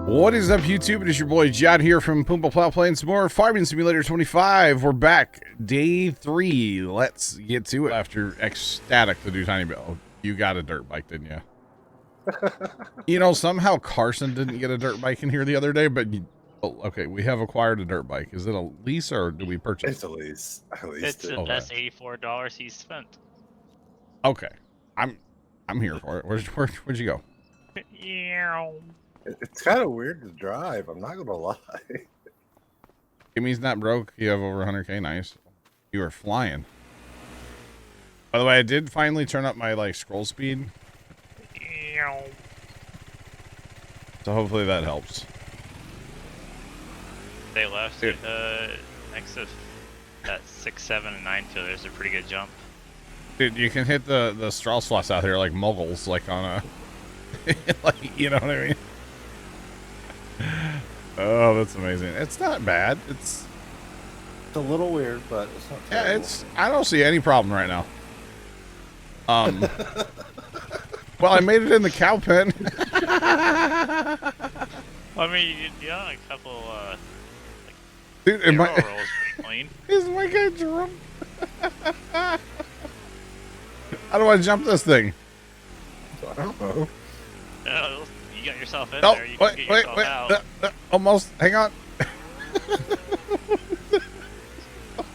What is up, YouTube? It is your boy Jad here from Pumpa Plow playing some more Farming Simulator 25. We're back, day 3. Let's get to it. After ecstatic to do Tiny Bit. Oh, you got a dirt bike, didn't you? You know, somehow Carson didn't get a dirt bike in here the other day, but oh, okay, we have acquired a dirt bike. Is it a lease or do we purchase? It's a lease. It's the best $84 he's spent. Okay, I'm here for it. Where'd you go? Yeah. It's kind of weird to drive. I'm not gonna lie. Jimmy's not broke. You have over 100K. Nice. You are flying. By the way, I did finally turn up my scroll speed. So hopefully that helps. They left next to that 6, 7, and 9 field. There's a pretty good jump. Dude, you can hit the straw slots out here like moguls, like on a, like, you know what I mean? Oh, that's amazing. It's not bad. It's a little weird, but it's not terrible. I don't see any problem right now. Well, I made it in the cow pen. Well, I mean, you got a couple, dude, rolls pretty clean. Is my guy drunk? How do I jump this thing? I don't know. You got yourself in Oh, there. You can get yourself out. Almost. Hang on.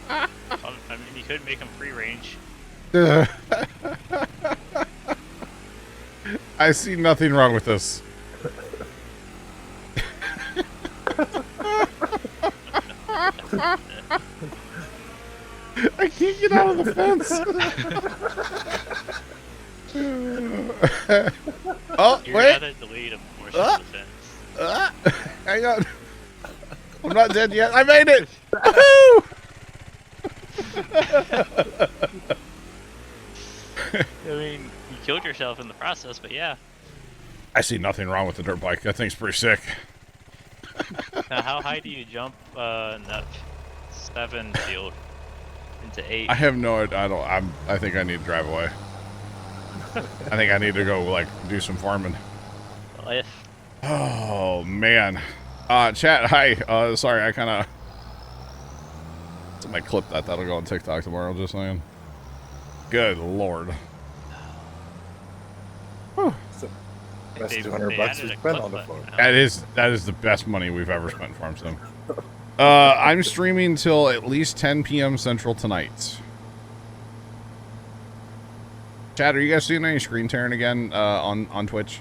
I mean, you could make him free range. I see nothing wrong with this. I can't get out of the fence. Oh, You're wait. gonna delete a portion of the fence. Hang on. I'm not dead yet. I made it. Woohoo! I mean, you killed yourself in the process, but yeah. I see nothing wrong with the dirt bike. That thing's pretty sick. Now, how high do you jump in that 7 field into 8? I have no idea. I think I need to drive away. I think I need to go do some farming. Well, if Oh man. Chat, hi. Sorry, I kinda somebody clip that. That'll go on TikTok tomorrow, just saying. Good lord. Whew. That's they 200 bucks we spent on the phone. That is the best money we've ever spent in Farm Sim. I'm streaming till at least 10 p.m. Central tonight. Chat, are you guys seeing any screen tearing again on Twitch?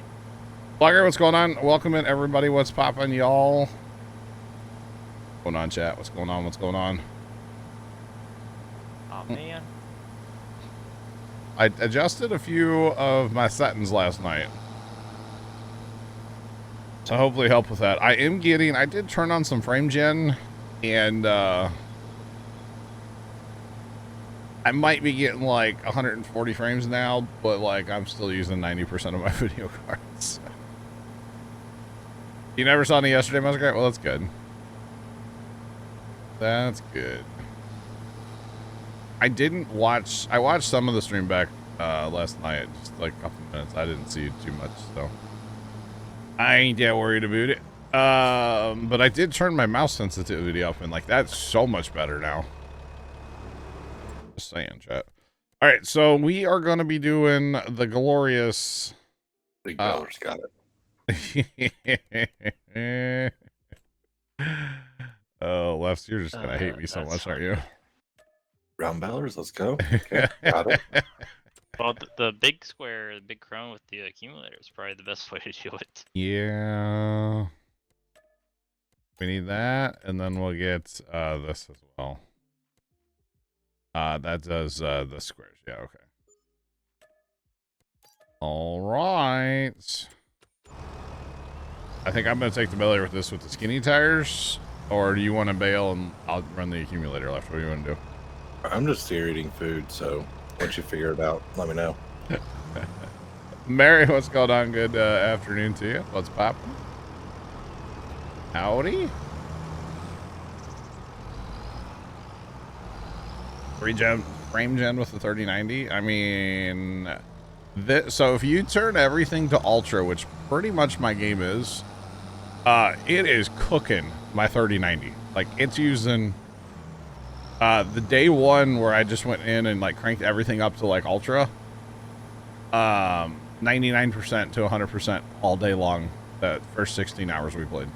Blogger, what's going on? Welcome in, everybody. What's poppin', y'all? What's going on, chat? What's going on? What's going on? Oh man. I adjusted a few of my settings last night to hopefully help with that. I did turn on some frame gen, and I might be getting 140 frames now, but I'm still using 90% of my video cards. You never saw any yesterday, Muskrat? Well, that's good. That's good. I watched some of the stream back last night, just a couple minutes. I didn't see too much, so I ain't that worried about it. But I did turn my mouse sensitivity up, and that's so much better now. Just saying, chat. All right, so we are going to be doing the glorious. Big Beller's got it. Oh, Lefts, you're just gonna hate me so much, aren't you? Round Bellers, let's go. Okay, got it. Well, the big square, the big crown with the accumulator is probably the best way to do it. Yeah. We need that, and then we'll get this as well. That does the squares. Yeah, okay. All right. I think I'm going to take the belly with this with the skinny tires, or do you want to bail and I'll run the accumulator left? What do you want to do? I'm just here eating food, so once you figure it out, let me know. Mary, what's going on? Good afternoon to you. What's poppin'? Howdy. Frame gen with the 3090. I mean, so if you turn everything to ultra, which pretty much my game is, It is cooking my 3090. Like, it's using the day one where I just went in and like cranked everything up to like ultra. 99% to 100% all day long. The first 16 hours we played.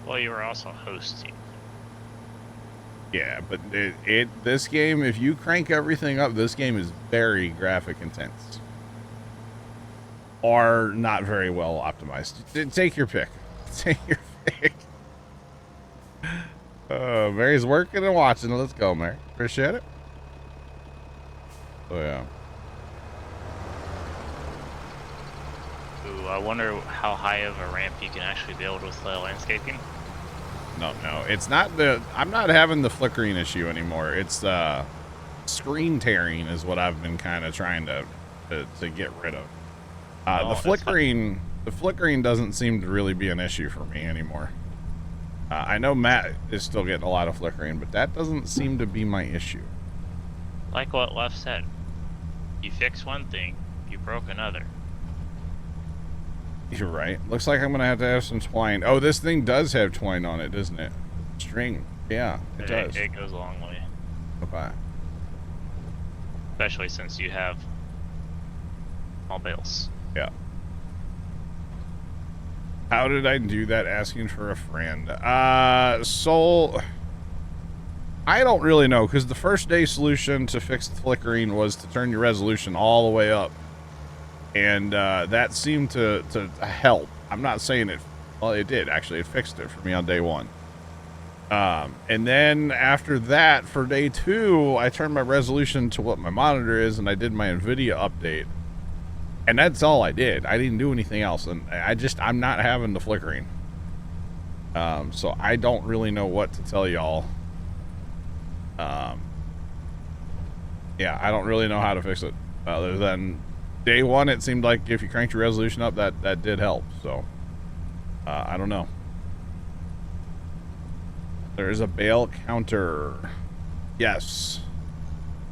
Well, you were also hosting. Yeah, but this game, if you crank everything up, this game is very graphic intense. Or not very well optimized. Take your pick. Take your pick. Mary's working and watching. Let's go, Mary. Appreciate it. Oh, yeah. Ooh, I wonder how high of a ramp you can actually build with landscaping. No, it's not I'm not having the flickering issue anymore. It's screen tearing is what I've been kind of trying to get rid of. The flickering doesn't seem to really be an issue for me anymore. I know Matt is still getting a lot of flickering, but that doesn't seem to be my issue. Like what Left said, you fix one thing, you broke another. You're right. Looks like I'm going to have some twine. Oh, this thing does have twine on it, doesn't it? String. Yeah, it does. It goes a long way. Okay. Especially since you have all bales. Yeah. How did I do that asking for a friend? So I don't really know, because the first day solution to fix the flickering was to turn your resolution all the way up. And that seemed to help. I'm not saying it, well, it did actually. It fixed it for me on day one. And then after that, for day two, I turned my resolution to what my monitor is, and I did my NVIDIA update. And that's all I did. I didn't do anything else, and I'm not having the flickering. So I don't really know what to tell y'all. Yeah, I don't really know how to fix it, other than day one, it seemed like if you cranked your resolution up, that did help. So I don't know. There's a bale counter. Yes.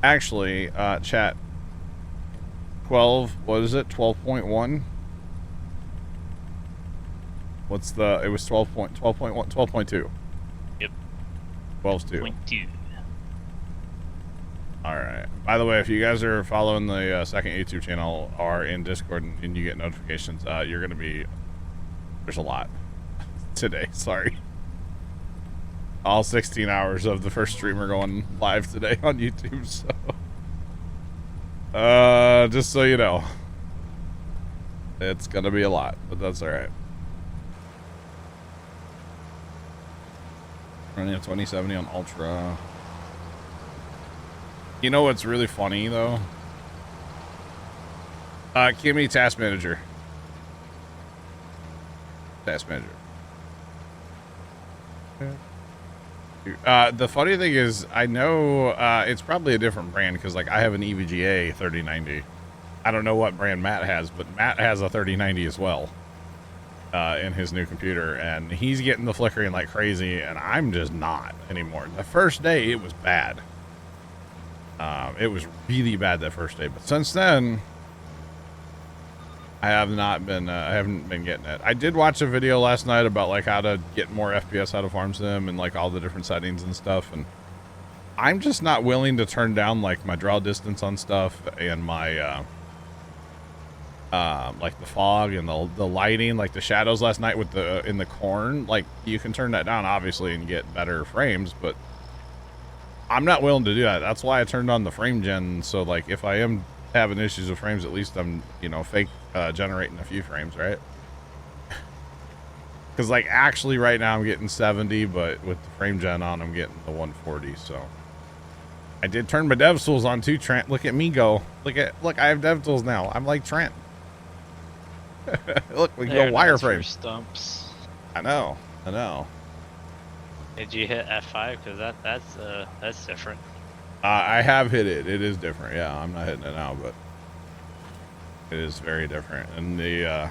Actually, chat. 12, what is it? 12.1? What's the, it was 12.1, 12.2. Yep. 12.2. All right. By the way, if you guys are following the second YouTube channel or in Discord and you get notifications, you're going to be, there's a lot today. Sorry. All 16 hours of the first streamer going live today on YouTube. So, just so you know, it's going to be a lot, but that's all right. Running a 2070 on Ultra. You know what's really funny, though? Kimmy, Task Manager. Task Manager. The funny thing is, I know it's probably a different brand, because like I have an EVGA 3090. I don't know what brand Matt has, but Matt has a 3090 as well in his new computer, and he's getting the flickering like crazy, and I'm just not anymore. The first day, it was bad. It was really bad that first day, but since then, I have not been, I haven't been getting it. I did watch a video last night about like how to get more FPS out of Farm Sim and like all the different settings and stuff, and I'm just not willing to turn down like my draw distance on stuff and my like the fog and the lighting, like the shadows last night with the in the corn. Like you can turn that down obviously and get better frames, but I'm not willing to do that. That's why I turned on the frame gen, so like if I am having issues with frames, at least I'm, you know, fake generating a few frames, right? Because like actually right now I'm getting 70, but with the frame gen on, I'm getting the 140. So I did turn my dev tools on too, Trent. Look at me go. Look, I have dev tools now. I'm like Trent. Look, we can go wireframe Stumps. I know. Did you hit F5? Because that's different. I have hit it. It is different. Yeah, I'm not hitting it now, but it is very different. And the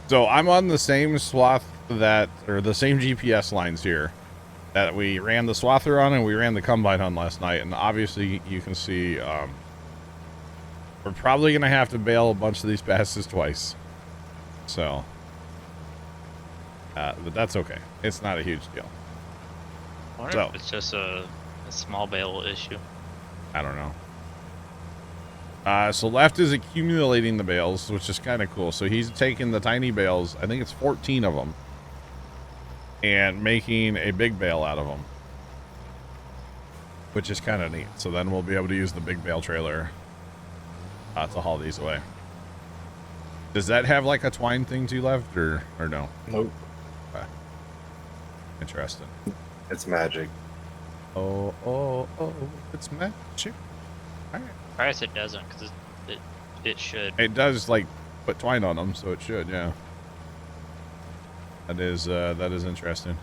so I'm on the same swath or the same GPS lines here that we ran the swather on and we ran the combine on last night. And obviously you can see we're probably gonna have to bail a bunch of these passes twice. So But that's okay. It's not a huge deal. I wonder if it's just a small bale issue. I don't know. So Left is accumulating the bales, which is kind of cool. So he's taking the tiny bales, I think it's 14 of them, and making a big bale out of them, which is kind of neat. So then we'll be able to use the big bale trailer to haul these away. Does that have like a twine thing to Left, or no? Nope. Interesting. It's magic. Oh, it's magic. All right. I guess it doesn't, because it should. It does like put twine on them, so it should, yeah. That is interesting.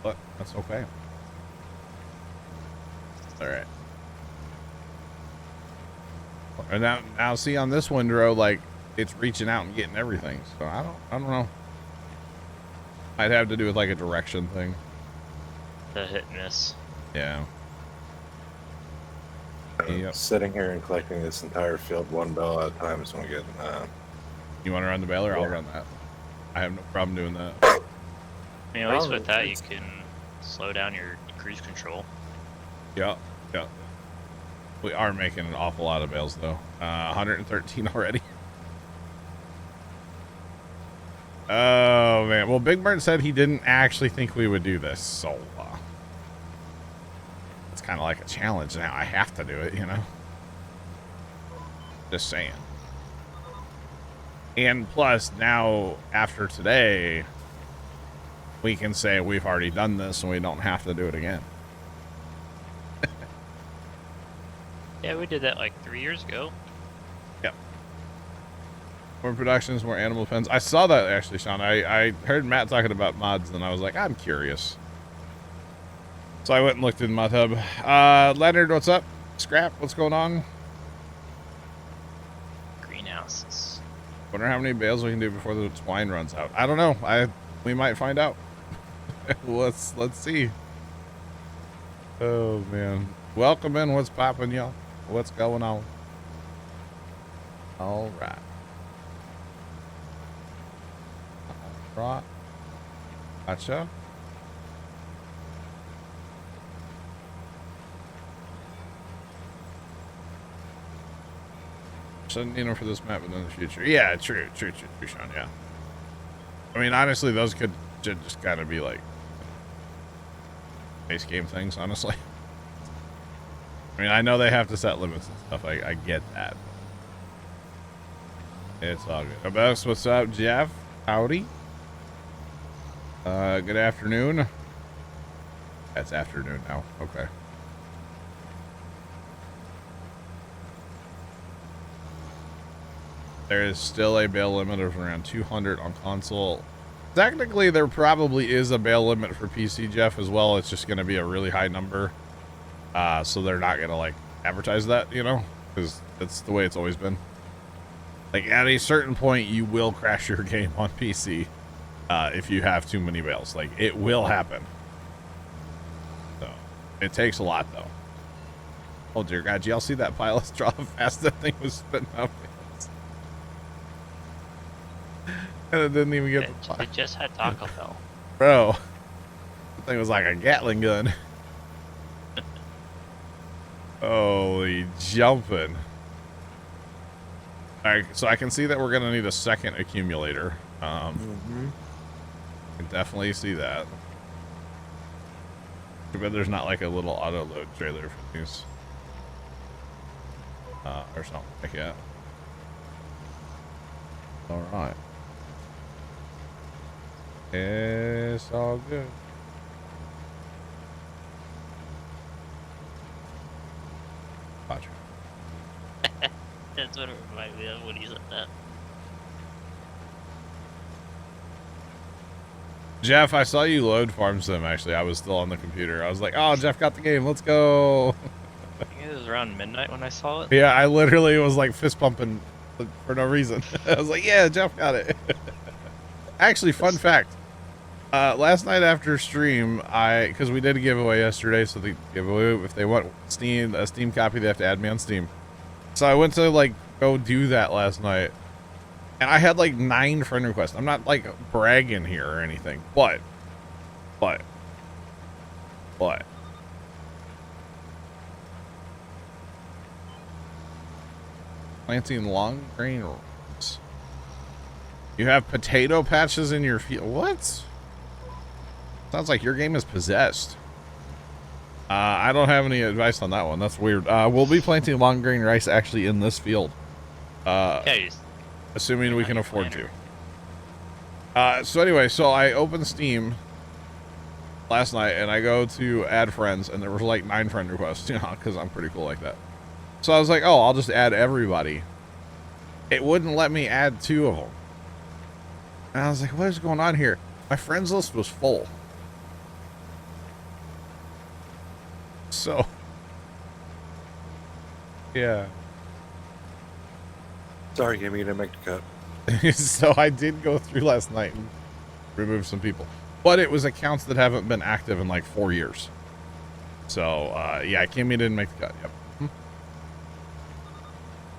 But that's okay. All right. And now see on this windrow, like it's reaching out and getting everything. So I don't know. I'd have to do with like a direction thing. The hit and miss. Yeah. Yep. Sitting here and collecting this entire field one bale at a time is going to get. You want to run the baler? Yeah. I'll run that. I have no problem doing that. I mean, at least Oh, with that, you it's- can slow down your cruise control. Yeah. We are making an awful lot of bales though. 113 already. Oh man. Well, Big Bird said he didn't actually think we would do this, so it's kind of like a challenge now. I have to do it, you know. Just saying. And plus, now after today, we can say we've already done this and we don't have to do it again. Yeah, we did that like 3 years ago. Yep. More productions, more animal pens. I saw that actually, Sean. I heard Matt talking about mods, and I was like, I'm curious. So I went and looked in my hub. Leonard, what's up? Scrap, what's going on? Greenhouses. Wonder how many bales we can do before the twine runs out. I don't know. We might find out. Let's see. Oh man. Welcome in. What's poppin', y'all? What's going on? All right. Right. Gotcha. Shouldn't need them for this map, but in the future. Yeah, true, Sean, yeah. I mean, honestly, those should just kind of be like base game things, honestly. I mean, I know they have to set limits and stuff. I get that. It's all good. Abus, what's up, Jeff? Howdy. Good afternoon. That's afternoon now. Okay. There is still a bail limit of around 200 on console. Technically, there probably is a bail limit for PC, Jeff, as well. It's just going to be a really high number. So they're not going to, like, advertise that, you know? Because that's the way it's always been. Like, at a certain point, you will crash your game on PC if you have too many bails. Like, it will happen. So, it takes a lot, though. Oh, dear God. Did y'all see that pile of straw? How fast that thing was spitting out bales? And it didn't even get the pile. It just had Taco Bell. Bro, the thing was like a Gatling gun. Holy jumping. Alright, so I can see that we're going to need a second accumulator. I can definitely see that. Too bad there's not like a little auto load trailer for these. Or something like that. Alright. It's all good. Roger. That's what it reminded me of when he said that. Jeff, I saw you load Farm Sim, actually. I was still on the computer. I was like, oh, Jeff got the game. Let's go. I think it was around midnight when I saw it. Yeah, I literally was like fist pumping for no reason. I was like, yeah, Jeff got it. Actually, fun fact. Last night after stream, because we did a giveaway yesterday, so the giveaway, if they want a Steam copy, they have to add me on Steam. So I went to like go do that last night, And I had like 9 friend requests. I'm not like bragging here or anything, but. Planting long grain rows. You have potato patches in your field. What? Sounds like your game is possessed. I don't have any advice on that one. That's weird. We'll be planting long grain rice actually in this field. Okay. Assuming we can afford to. So anyway, so I opened Steam last night and I go to add friends and there was like 9 friend requests, you know, because I'm pretty cool like that. So I was like, oh, I'll just add everybody. It wouldn't let me add 2 of them. And I was like, what is going on here? My friends list was full. So, yeah. Sorry, Kimmy, you didn't make the cut. So I did go through last night and remove some people. But it was accounts that haven't been active in like 4 years. So, yeah, Kimmy didn't make the cut. Yep.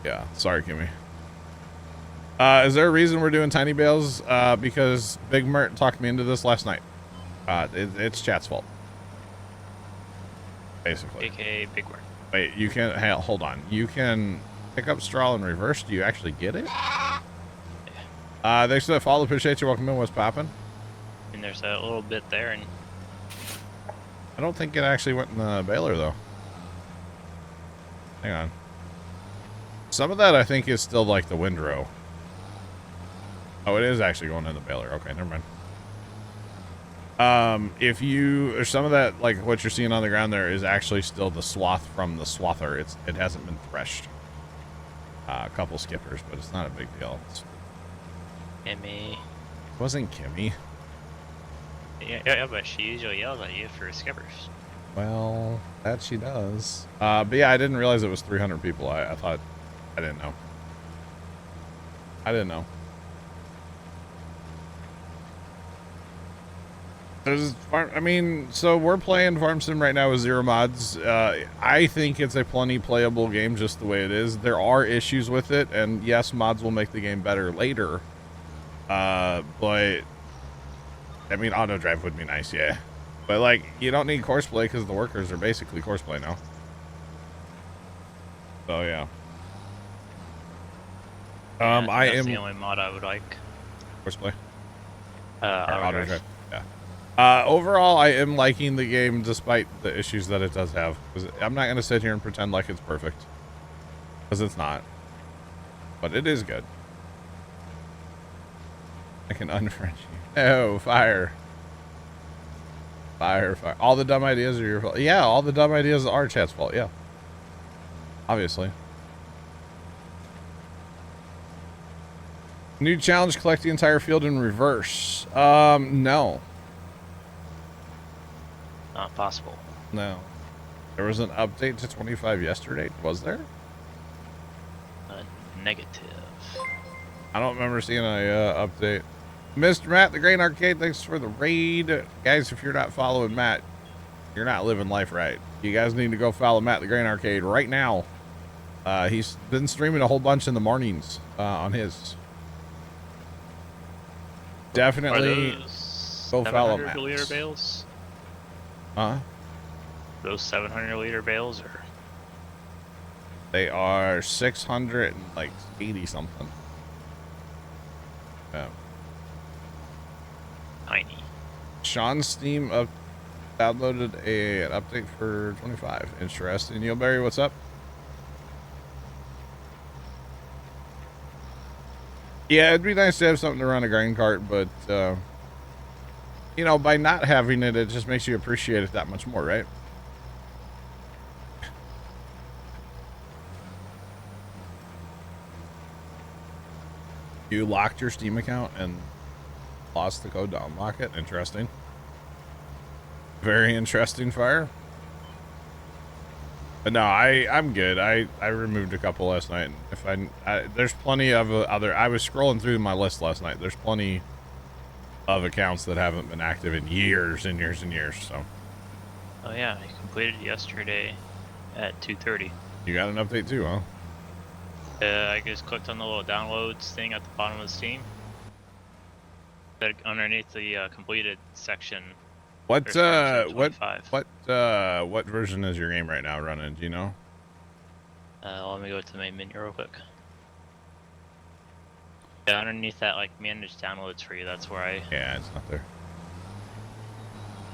Yeah, sorry, Kimmy. Is there a reason we're doing tiny bales? Because Big Mert talked me into this last night. It's chat's fault. Basically. AKA Big Mert. Wait, you can, hey, hold on. You can pick up straw in reverse. Do you actually get it? Thanks for that follow. Appreciate you. Welcome in. What's popping? And there's a little bit there, and I don't think it actually went in the baler, though. Hang on. Some of that, I think, is still like the windrow. Oh, it is actually going in the baler. Okay, never mind. If you, or some of that, like what you're seeing on the ground there is actually still the swath from the swather. It hasn't been threshed. A couple skippers, but it's not a big deal. Kimmy. It wasn't Kimmy. Yeah, but she usually yells at you for skippers. Well, that she does. But yeah, I didn't realize it was 300 people. I thought, I didn't know. I didn't know. I mean, so we're playing Farm Sim right now with 0 mods. I think it's a plenty playable game just the way it is. There are issues with it, and yes, mods will make the game better later. But I mean, auto drive would be nice, yeah. But like, you don't need courseplay because the workers are basically courseplay now. So yeah. Yeah, I that's am the only mod I would like. courseplay. Auto drive. Yeah. Overall, I am liking the game despite the issues that it does have. I'm not going to sit here and pretend like it's perfect. Because it's not. But it is good. I can unfriend you. Oh, fire. Fire. All the dumb ideas are your fault. Yeah, all the dumb ideas are chat's fault. Yeah. Obviously. New challenge, collect the entire field in reverse. No. Not possible. No. There was an update to 25 yesterday. Was there? Negative. I don't remember seeing a update. Mr. Matt, the Grain Arcade, thanks for the raid. Guys, if you're not following Matt, you're not living life right. You guys need to go follow Matt, the Grain Arcade, right now. He's been streaming a whole bunch in the mornings on his. Definitely go follow Matt. 700-liter bales? Huh? Those 700-liter bales, or They are 680 something. Yeah. tiny? Sean's Steam downloaded an update for 25. Interesting. Neil Barry, what's up? Yeah, it'd be nice to have something to run a grain cart, but you know, by not having it, it just makes you appreciate it that much more, right? You locked your Steam account and lost the code to unlock it. Interesting. Very interesting, Fire. But no, I'm good. I removed a couple last night. If there's plenty of other. I was scrolling through my list last night. There's plenty of accounts that haven't been active in years and years and years. So. Oh yeah, I completed yesterday at 2:30. You got an update too, huh? I just clicked on the little downloads thing at the bottom of the Steam. But underneath the completed section, What there's Farming Sim 25. what version is your game right now running? Do you know? Let me go to the main menu real quick. Yeah, underneath that, like, manage downloads for you, that's where I... Yeah, it's not there.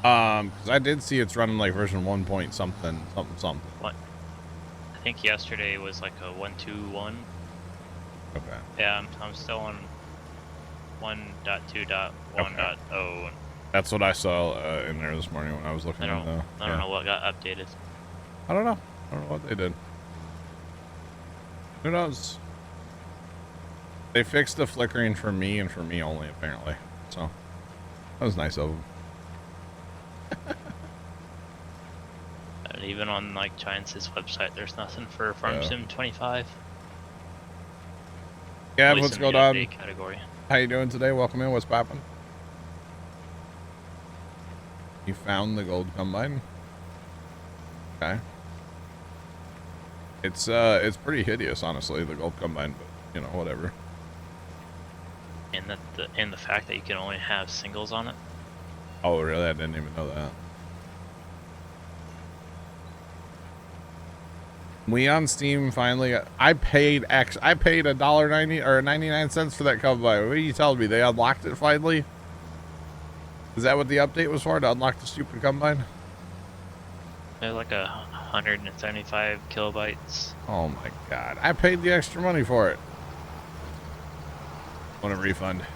Because I did see it's running like version 1 point something. What? I think yesterday was like a 1.2.1. Okay. Yeah, I'm still on 1.2.1.0. Okay. That's what I saw in there this morning when I was looking. I don't know what got updated. I don't know what they did. Who knows? They fixed the flickering for me and for me only, apparently. So that was nice of them. And even on like Giants' website, there's nothing for Farm Sim 25. Yeah, what's going on? Category. How you doing today? Welcome in. What's poppin'? You found the gold combine? Okay. It's pretty hideous, honestly, the gold combine, but you know, whatever. And the fact that you can only have singles on it. Oh, really? I didn't even know that. We on Steam finally. I paid $1.90 or 99 cents for that combine. What are you telling me? They unlocked it finally? Is that what the update was for? To unlock the stupid combine? They're like 175 kilobytes. Oh my god! I paid the extra money for it. Want a refund?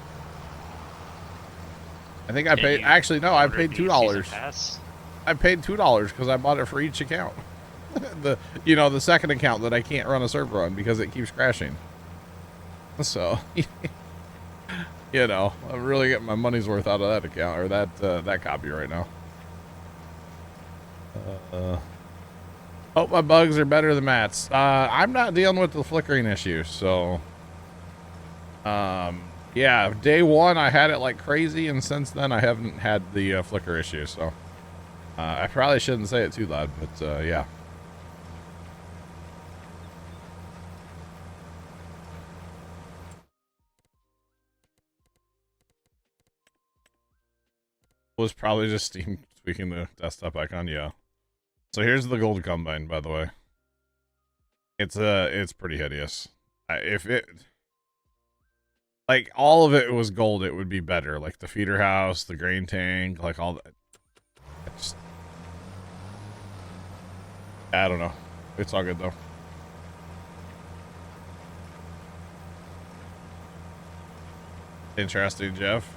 I think I paid. Actually, no. I paid $2. I paid $2 because I bought it for each account. the second account that I can't run a server on because it keeps crashing. So, you know, I'm really getting my money's worth out of that account or that copy right now. Hope my bugs are better than Matt's. I'm not dealing with the flickering issue, so yeah, day one I had it like crazy, and since then I haven't had the flicker issue. So I probably shouldn't say it too loud, but yeah. Was probably just Steam tweaking the desktop icon, yeah. So here's the gold combine, by the way. It's pretty hideous. If it, like, all of it was gold, it would be better. Like the feeder house, the grain tank, like all that. I don't know. It's all good though. Interesting, Jeff.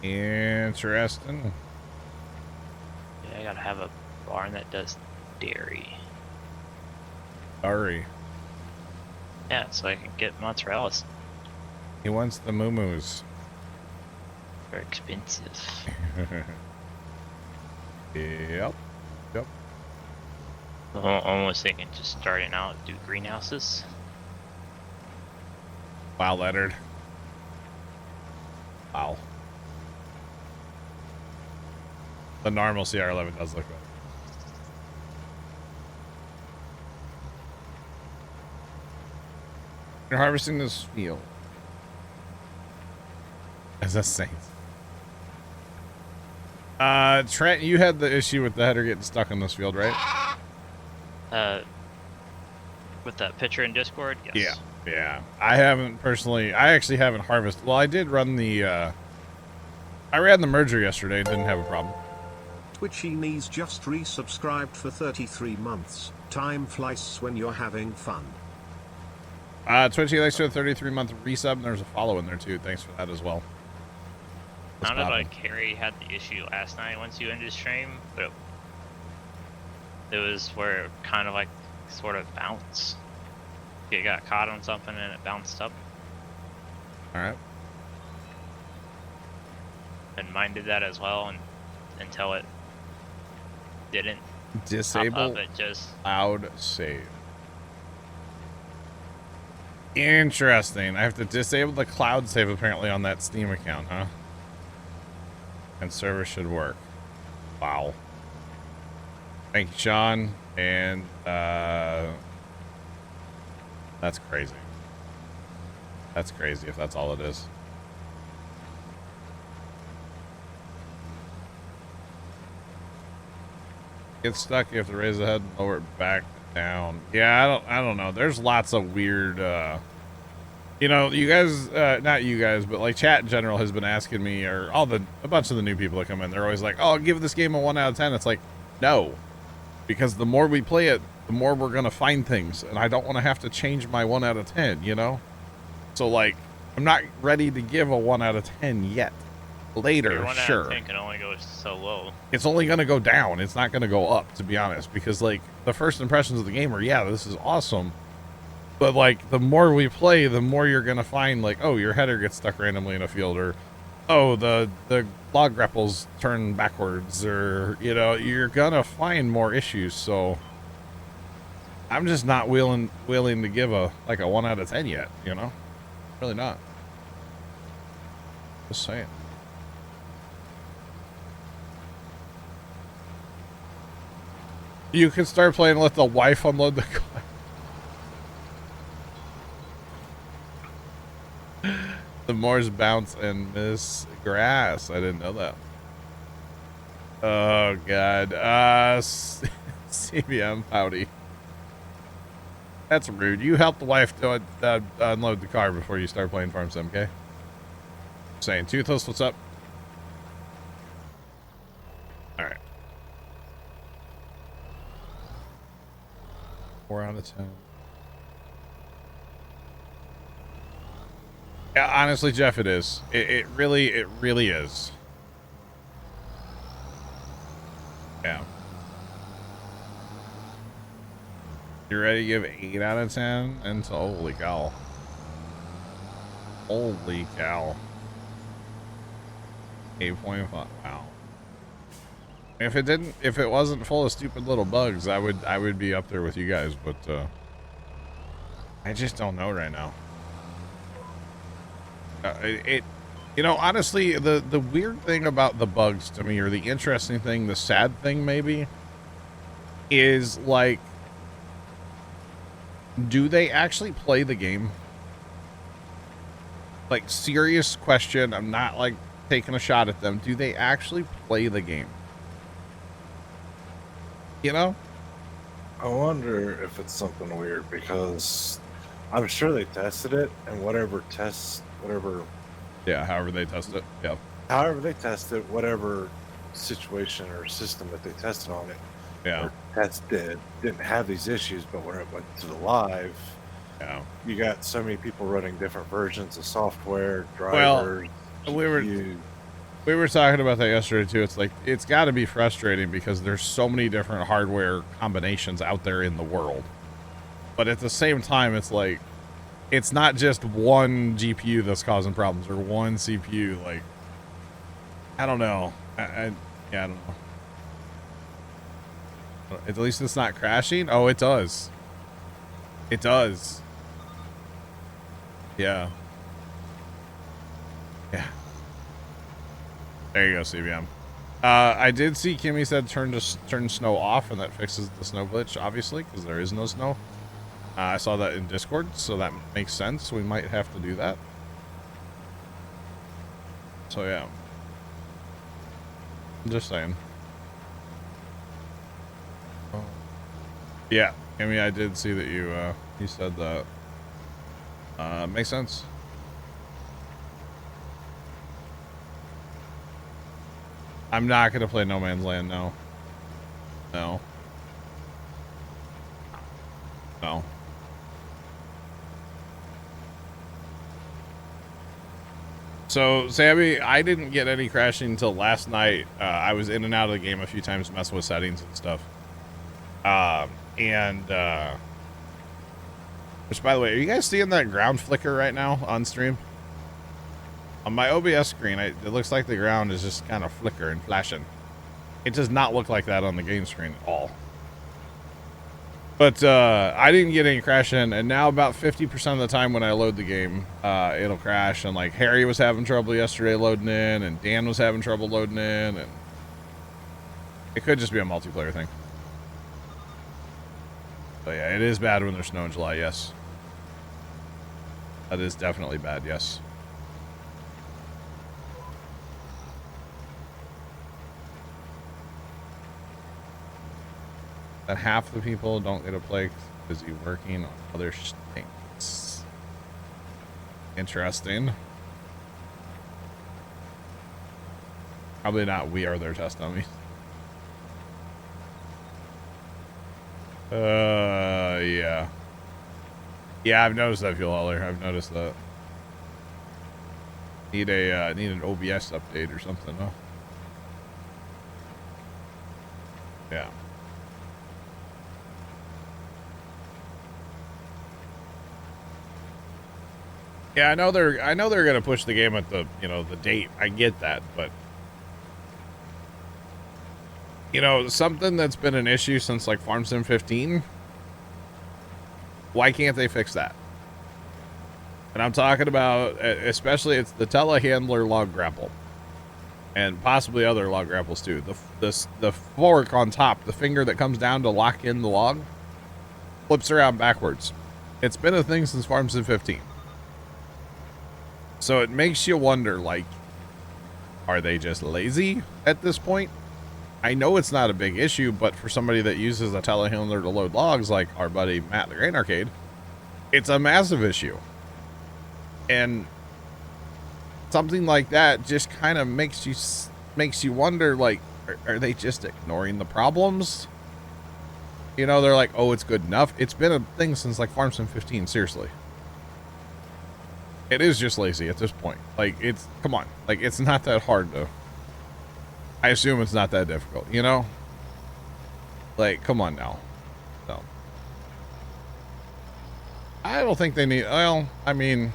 Interesting. Yeah, I gotta have a barn that does dairy. Sorry. Yeah, so I can get mozzarella. He wants the moo-moos. They're expensive. Yep. I'm almost thinking just starting out, do greenhouses. Wow, Leonard. Wow. The normal CR11 does look better. You're harvesting this field. As a saint. Trent, you had the issue with the header getting stuck in this field, right? With that picture in Discord, yes. Yeah. I actually haven't harvested. Well, I did run the, I ran the merger yesterday and didn't have a problem. Twitchy just resubscribed for 33 months. Time flies when you're having fun. Twitchy, thanks for the 33-month resub, and there's a follow in there too. Thanks for that as well. Sounded like Carrie had the issue last night once you ended stream, but it was where it kind of like sort of bounced. You got caught on something and it bounced up. Alright. And mine did that as well, and until it didn't disable pop up, it just cloud save. Interesting. I have to disable the cloud save apparently on that Steam account, huh? And server should work. Wow. Thank you, Sean. And That's crazy. That's crazy if that's all it is. Get stuck, you have to raise the head and lower it back down. Yeah, I don't know. There's lots of weird you know, you guys not you guys, but like chat in general has been asking me, or a bunch of the new people that come in, they're always like, "Oh, give this game a 1 out of 10." It's like, no. Because the more we play it, the more we're going to find things, and I don't want to have to change my 1 out of 10, you know? So like, I'm not ready to give a 1 out of 10 yet. Later, Your 1 sure. out of 10 can only go so low. It's only going to go down. It's not going to go up, to be honest, because like the first impressions of the game are, yeah, this is awesome. But like the more we play, the more you're going to find like, oh, your header gets stuck randomly in a field, or oh, the log grapples turn backwards, or you know, you're going to find more issues. So I'm just not willing to give a 1 out of 10 yet, you know? Really not. Just saying. You can start playing and let the wife unload the car. The Moors bounce and miss grass. I didn't know that. Oh, God. CBM, howdy. That's rude. You help the wife to unload the car before you start playing Farm Sim, okay? Saying, Toothless, what's up? All right. 4 out of 10. Yeah, honestly, Jeff, it is. It really is. Yeah. You ready to give 8 out of 10? And so, holy cow. Holy cow. 8.5. Wow. If it wasn't full of stupid little bugs, I would be up there with you guys, but I just don't know right now. You know, honestly, the weird thing about the bugs to me, or the interesting thing, the sad thing maybe, is like, do they actually play the game? Like, serious question. I'm not like taking a shot at them. Do they actually play the game? You know? I wonder if it's something weird, because I'm sure they tested it, and whatever, yeah, however they tested it. Yeah. However they tested, whatever situation or system that they tested on it, yeah, or tested, didn't have these issues, but when it went to the live, yeah, you got so many people running different versions of software, drivers. Well, we were talking about that yesterday too. It's like, it's got to be frustrating because there's so many different hardware combinations out there in the world, but at the same time, it's like, it's not just one GPU that's causing problems, or one CPU. Like, I don't know. Yeah, I don't know. At least it's not crashing. Oh, it does. It does. Yeah. Yeah. There you go, CBM. I did see Kimmy said turn snow off, and that fixes the snow glitch, obviously, because there is no snow. I saw that in Discord, so that makes sense. We might have to do that. So yeah, I'm just saying. Yeah, I mean, I did see that you said that. Makes sense. I'm not gonna play No Man's Land. No. No. No. So, Sammy, I didn't get any crashing until last night. I was in and out of the game a few times, messing with settings and stuff. Which, by the way, are you guys seeing that ground flicker right now on stream? On my OBS screen, it looks like the ground is just kind of flickering, flashing. It does not look like that on the game screen at all. But I didn't get any crashing, and now about 50% of the time when I load the game, it'll crash. And like Harry was having trouble yesterday loading in, and Dan was having trouble loading in, and it could just be a multiplayer thing. But yeah, it is bad when there's snow in July, yes. That is definitely bad, yes. That half the people don't get to play because busy working on other things. Interesting. Probably not. We are their test dummies. Yeah. Yeah, I've noticed that, Fuel Hauler. I've noticed that. Need an OBS update or something, huh? Yeah. Yeah, I know they're gonna push the game at the the date. I get that, but something that's been an issue since like Farm Sim 15. Why can't they fix that? And I'm talking about, especially, it's the telehandler log grapple, and possibly other log grapples too. The fork on top, the finger that comes down to lock in the log, flips around backwards. It's been a thing since Farm Sim 15. So it makes you wonder, like, are they just lazy at this point? I know it's not a big issue, but for somebody that uses a telehandler to load logs, like our buddy Matt the Grain Arcade, it's a massive issue. And something like that just kind of makes you wonder, like, are they just ignoring the problems? They're like, oh, it's good enough. It's been a thing since like Farm Sim 15, seriously. It is just lazy at this point. Like, come on. Like, it's not that hard to... I assume it's not that difficult, Like, come on now. No. I don't think they need... Well, I mean...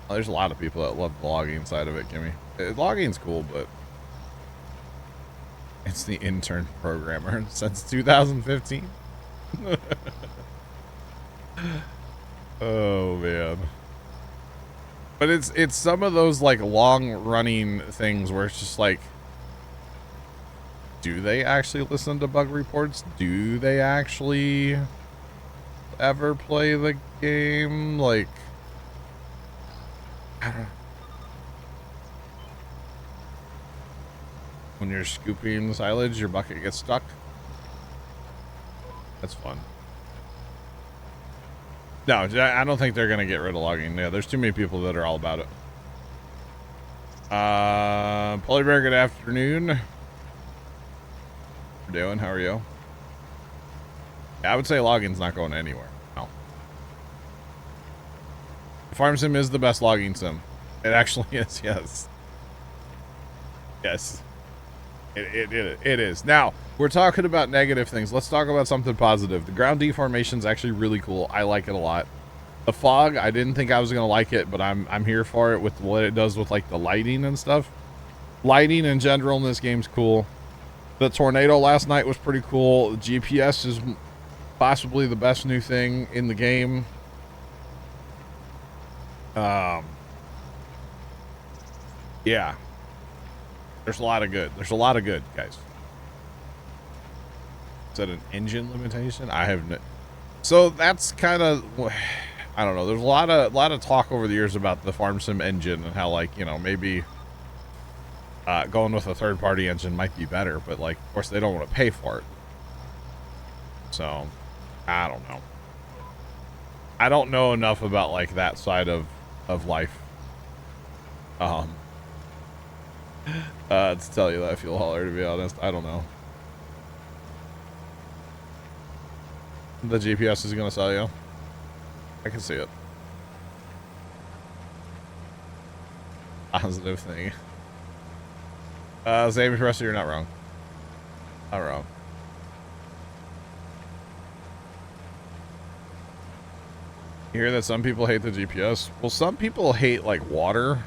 there's a lot of people that love the logging side of it, Kimmy. Logging's cool, but... It's the intern programmer since 2015. Oh, man. But it's some of those like long running things where it's just like, do they actually listen to bug reports? Do they actually ever play the game? Like, I don't know. When you're scooping silage, your bucket gets stuck. That's fun. No, I don't think they're going to get rid of logging. Yeah, there's too many people that are all about it. Polybear, good afternoon. How you doing? How are you? Yeah, I would say logging's not going anywhere. No. Farm Sim is the best logging sim. It actually is, yes. Yes. It is. Now, we're talking about negative things. Let's talk about something positive. The ground deformation is actually really cool. I like it a lot. The fog, I didn't think I was going to like it, but I'm here for it with what it does with like the lighting and stuff. Lighting in general in this game's cool. The tornado last night was pretty cool. The GPS is possibly the best new thing in the game. Yeah. There's a lot of good. There's a lot of good, guys. Is that an engine limitation? I have no... So that's kind of... I don't know. There's a lot of talk over the years about the Farm Sim engine and how, like, maybe going with a third-party engine might be better. But, like, of course, they don't want to pay for it. So, I don't know. I don't know enough about, like, that side of life. To tell you that, Fuel Hauler, to be honest. I don't know. The GPS is going to sell you. I can see it. Positive thing. Sammy Presser, you're not wrong. Not wrong. You hear that some people hate the GPS? Well, some people hate, like, water.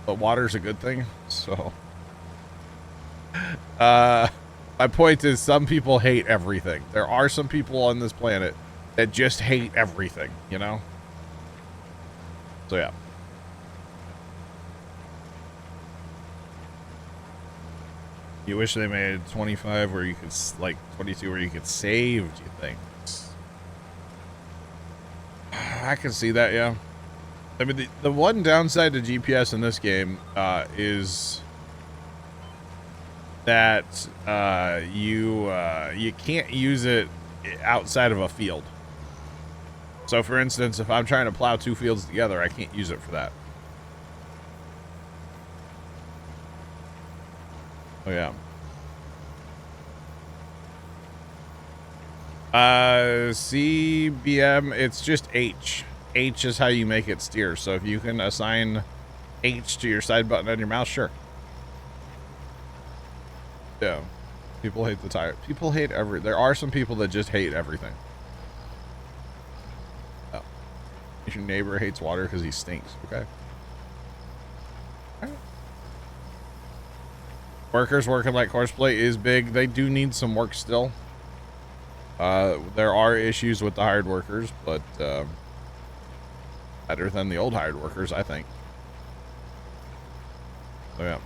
But water's a good thing, so... my point is, some people hate everything. There are some people on this planet that just hate everything, So, yeah. You wish they made 25 where you could, like, 22 where you could save, do you think? I can see that, yeah. I mean, the one downside to GPS in this game is that you can't use it outside of a field. So, for instance, if I'm trying to plow 2 fields together, I can't use it for that. Oh, yeah. CBM, it's just H. H is how you make it steer. So if you can assign H to your side button on your mouse, sure. Yeah. People hate the tire. People hate there are some people that just hate everything. Oh. Your neighbor hates water because he stinks. Okay. All right. Workers working like horseplay is big. They do need some work still. There are issues with the hired workers, but better than the old hired workers, I think. So, yeah.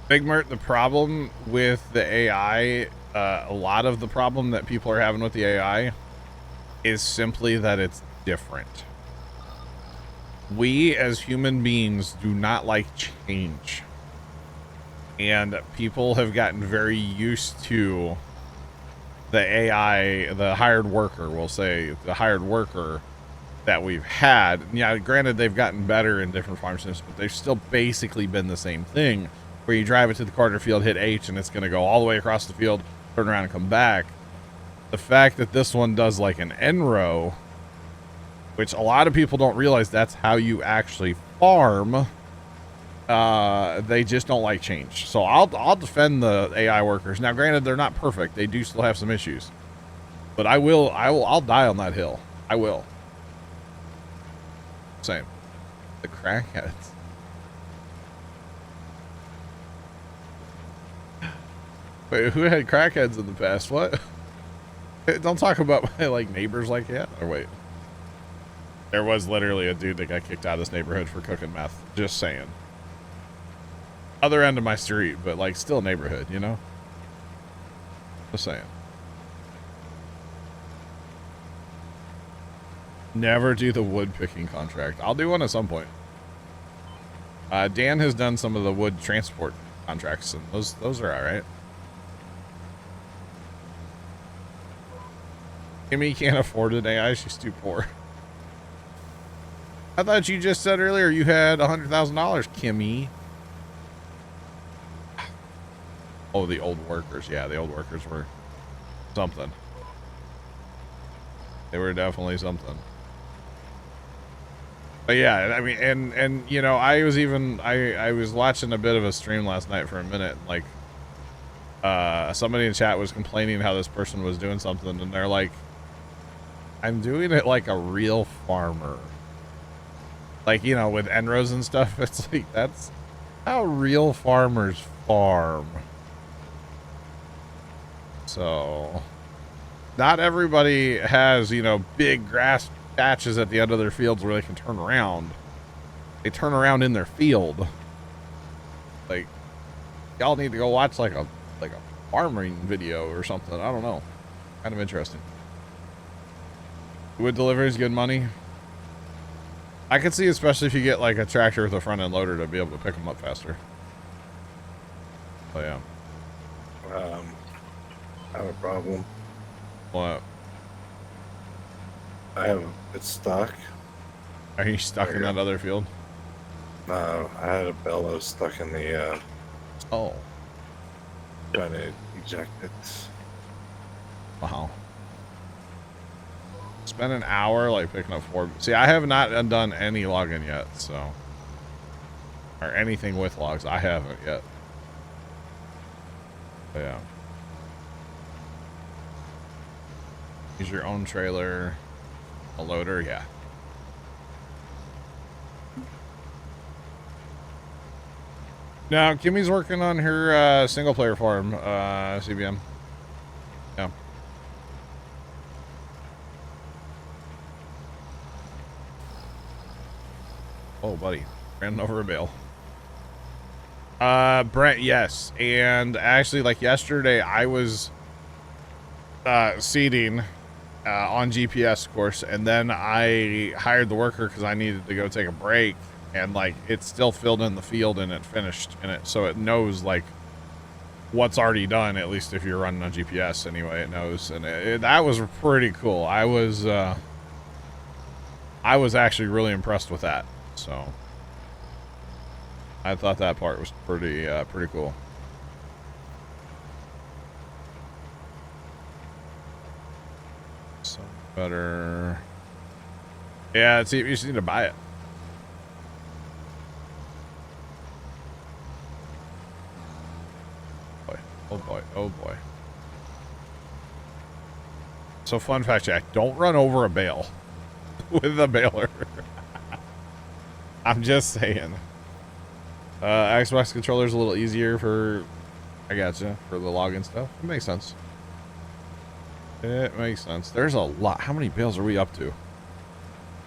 Big Mert, the problem with the AI, a lot of the problem that people are having with the AI is simply that it's different. We as human beings do not like change. And people have gotten very used to the AI, the hired worker, we'll say, the hired worker that we've had. Yeah, granted, they've gotten better in different farm systems, but they've still basically been the same thing, where you drive it to the corner field, hit H, and it's going to go all the way across the field, turn around and come back. The fact that this one does like an N-row, which a lot of people don't realize that's how you actually farm. They just don't like change. So I'll defend the AI workers. Now, granted, they're not perfect. They do still have some issues. But I'll die on that hill. I will. Same. The crackheads. Wait, who had crackheads in the past? What? Don't talk about my, like, neighbors like that. Or wait. There was literally a dude that got kicked out of this neighborhood for cooking meth. Just saying. Other end of my street, but like still neighborhood, you know? Just saying. Never do the wood picking contract. I'll do one at some point. Dan has done some of the wood transport contracts, and those are all right. Kimmy can't afford an AI. She's too poor. I thought you just said earlier you had $100,000, Kimmy. Oh, the old workers. Yeah, the old workers were something. They were definitely something. But yeah, I mean, and you know, I was watching a bit of a stream last night for a minute. Like, somebody in chat was complaining how this person was doing something, and they're like, I'm doing it like a real farmer. Like, you know, with Enros and stuff, it's like, that's how real farmers farm. So, not everybody has, you know, big grass patches at the end of their fields where they can turn around. They turn around in their field. Like, y'all need to go watch like a farming video or something. I don't know. Kind of interesting. Wood delivery is good money. I could see, especially if you get like a tractor with a front end loader, to be able to pick them up faster. Oh yeah. I have a problem. What? It's stuck. Are you stuck in that other field? No, I had a bellows stuck in the, Oh. trying to eject it. Wow. Spend an hour like picking up 4. See, I have not done any logging yet, so. Or anything with logs. I haven't yet. But yeah. Use your own trailer. A loader, yeah. Now, Kimmy's working on her single player farm, CBM. Yeah. Oh, buddy. Ran over a bale. Brent, yes. And actually, like yesterday, I was seating on GPS, of course, and then I hired the worker because I needed to go take a break, and like it's still filled in the field and it finished in it, so it knows like what's already done. At least if you're running on GPS, anyway, it knows, and that was pretty cool. I was actually really impressed with that, so I thought that part was pretty cool. So better. Yeah, you just need to buy it. Oh boy, oh boy. So fun fact, Jack, don't run over a bale with a baler. I'm just saying. Xbox controller's a little easier for, I gotcha, for the login stuff. It makes sense. It makes sense. There's a lot. How many bales are we up to?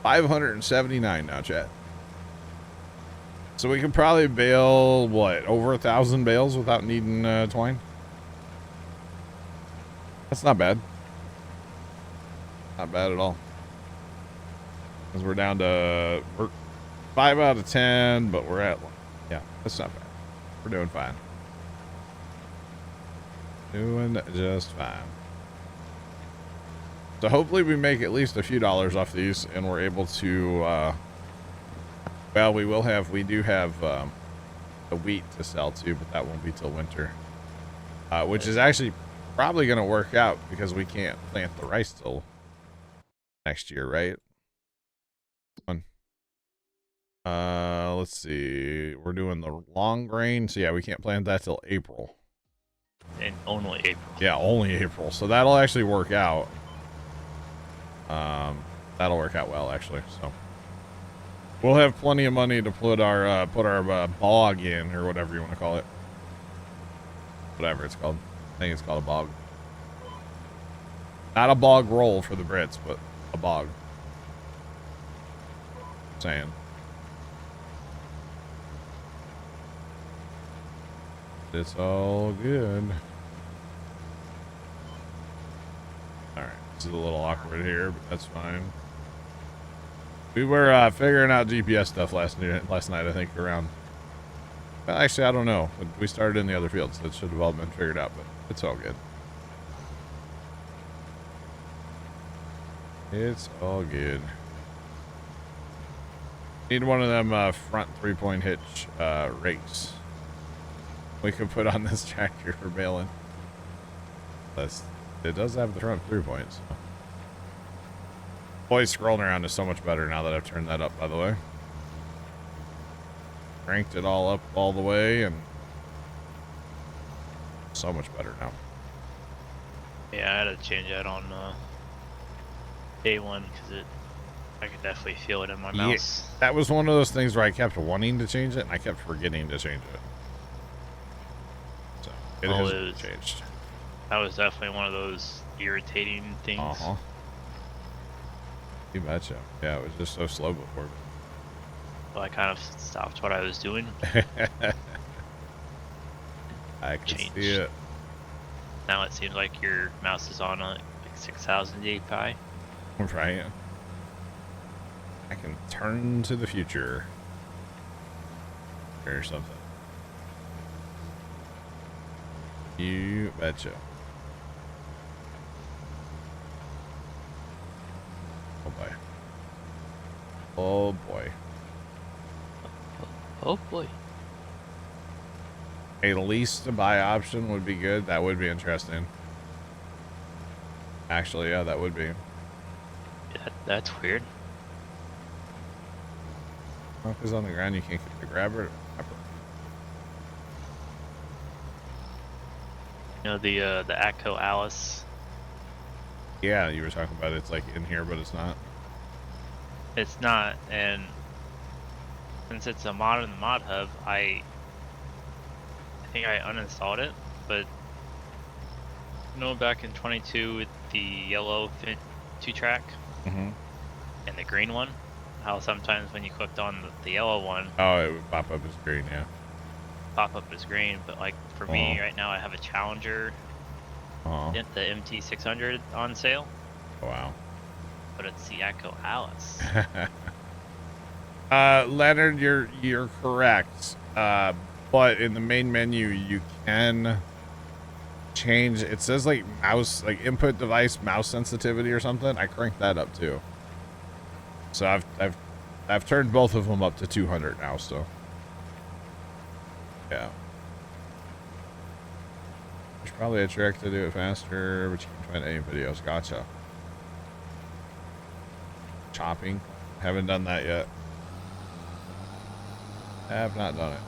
579 now, chat. So we could probably bale, what, over 1,000 bales without needing twine? That's not bad. Not bad at all. Because we're down to 5 out of 10, but we're at, yeah, that's not bad. We're doing fine. Doing just fine. So hopefully we make at least a few dollars off these, and we're able to, well, we do have the wheat to sell too, but that won't be till winter. Which is actually probably going to work out because we can't plant the rice till next year, right? Let's see. We're doing the long grain, so yeah, we can't plant that till April. And only April. Yeah, only April. So that'll actually work out. That'll work out well, actually. So we'll have plenty of money to put our bog in, or whatever you want to call it. Whatever it's called. I think it's called a bog. Not a bog roll for the Brits, but a bog. Saying. It's all good. Alright, this is a little awkward here, but that's fine. We were figuring out GPS stuff last night, I think, around... Well, actually, I don't know. We started in the other field, so it should have all been figured out, but it's all good. It's all good. Need one of them front 3-point hitch rakes. We could put on this tractor for baling. It does have the front 3 points. So. Boy, scrolling around is so much better now that I've turned that up, by the way. Cranked it all up all the way, and so much better now. Yeah, I had to change that on day one because I could definitely feel it in my mouse. That was one of those things where I kept wanting to change it, and I kept forgetting to change it. So it has changed. That was definitely one of those irritating things. Uh-huh. You betcha. Yeah, it was just so slow before. Well, I kind of stopped what I was doing. I can see it. Now it seems like your mouse is on like 6,000 dpi. Right. I can turn to the future. Or something. You betcha. Oh boy. Oh boy. Oh boy. A lease to buy option would be good. That would be interesting. Actually, yeah, that would be. Yeah, that's weird. Well, because on the ground you can't get the grabber. You know the Atco Alice. Yeah, you were talking about it's like in here, but it's not. It's not, and since it's a mod in the mod hub, I think I uninstalled it. But you know, back in 22 with the yellow 2-track and the green one, how sometimes when you clicked on the yellow one, oh, it would pop up as green, yeah. Pop up as green, but like for me right now, I have a Challenger Oh, Get the MT600 on sale, wow. but it's the Echo Alice. Leonard, you're correct. But in the main menu, you can change. It says like mouse, like input device mouse sensitivity or something. I cranked that up too. So I've turned both of them up to 200 now. So yeah. There's probably a trick to do it faster, but you can find any videos. Gotcha. Chopping. Haven't done that yet. Have not done it.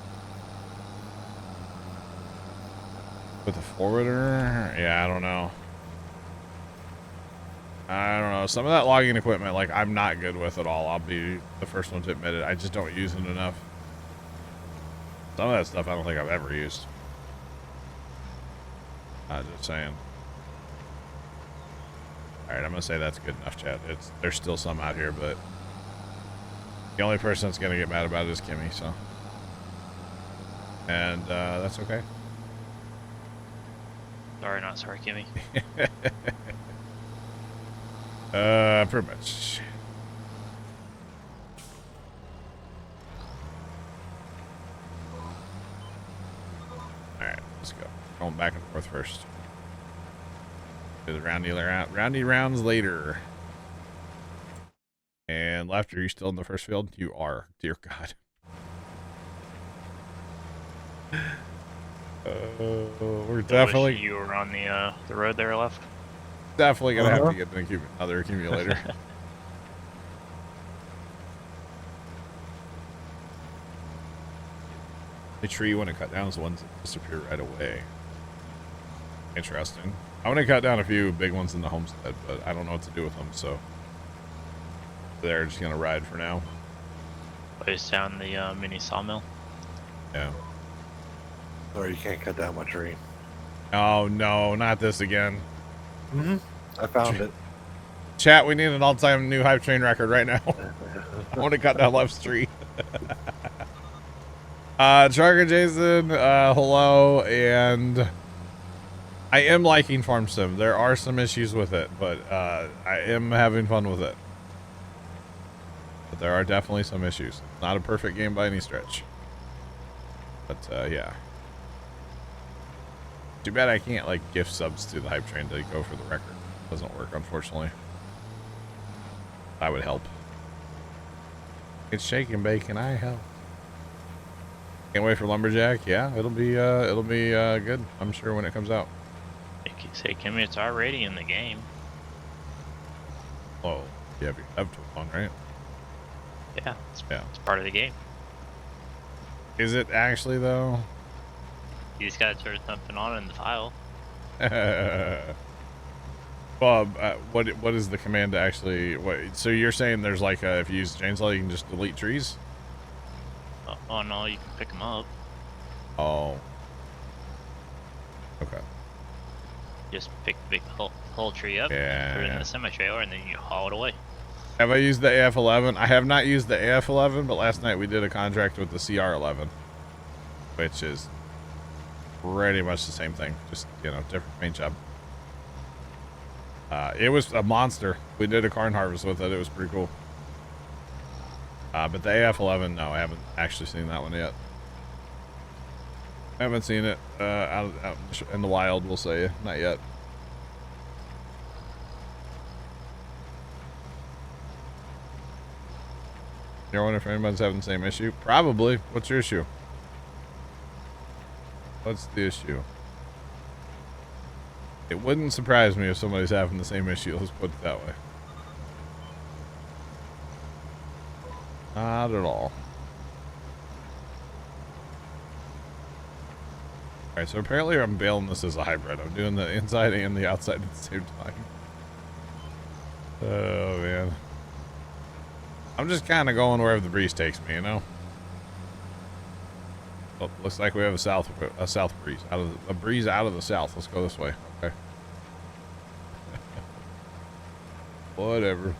With a forwarder? Yeah, I don't know. I don't know. Some of that logging equipment, like, I'm not good with at all. I'll be the first one to admit it. I just don't use it enough. Some of that stuff I don't think I've ever used. I'm just saying. Alright, I'm gonna say that's good enough, chat. There's still some out here, but the only person that's gonna get mad about it is Kimmy, so. And that's okay. Sorry, not sorry, Kimmy. Pretty much. Alright, let's go. Going back and forth first. Do the roundy rounds later. And left, are you still in the first field? You are. Dear God. We're definitely. You were on the road there left. Definitely gonna have to get another accumulator. The tree you want to cut down is the ones that disappear right away. Interesting. I want to cut down a few big ones in the homestead, but I don't know what to do with them, so they're just gonna ride for now. Place down the mini sawmill. Yeah. Or you can't cut down my tree. Oh no, not this again. I found it. Chat, we need an all-time new hype train record right now. I want to cut down left tree. Charger Jason, hello, and I am liking Farm Sim. There are some issues with it, but I am having fun with it. But there are definitely some issues. It's not a perfect game by any stretch. But yeah. Too bad I can't like gift subs to the hype train to go for the record. Doesn't work, unfortunately. That would help. It's shake and bake, and I help. Can't wait for Lumberjack. Yeah, it'll be good. I'm sure when it comes out. Say, Kimmy, it's already in the game. Oh, yeah, you have to one, right? Yeah, it's part of the game. Is it actually though? You just gotta turn something on in the file. Bob, what is the command to actually? What? So you're saying there's like if you use chainsaw, you can just delete trees? Oh no, you can pick them up. Oh. Okay. Just pick the big whole tree up, Yeah. put it in the semi-trailer, and then you haul it away. Have I used the AF11? I have not used the AF11, but last night we did a contract with the CR11, which is pretty much the same thing, just, you know, different paint job. It was a monster. We did a corn harvest with it. It was pretty cool. But the AF11, no, I haven't actually seen that one yet. I haven't seen it out in the wild, we'll say. Not yet. You wonder if anybody's having the same issue? Probably. What's your issue? What's the issue? It wouldn't surprise me if somebody's having the same issue. Let's put it that way. Not at all. Alright, so apparently I'm bailing this as a hybrid. I'm doing the inside and the outside at the same time. Oh, man. I'm just kind of going wherever the breeze takes me, you know? Oh, looks like we have a south breeze. A breeze out of the south. Let's go this way. Okay. Whatever.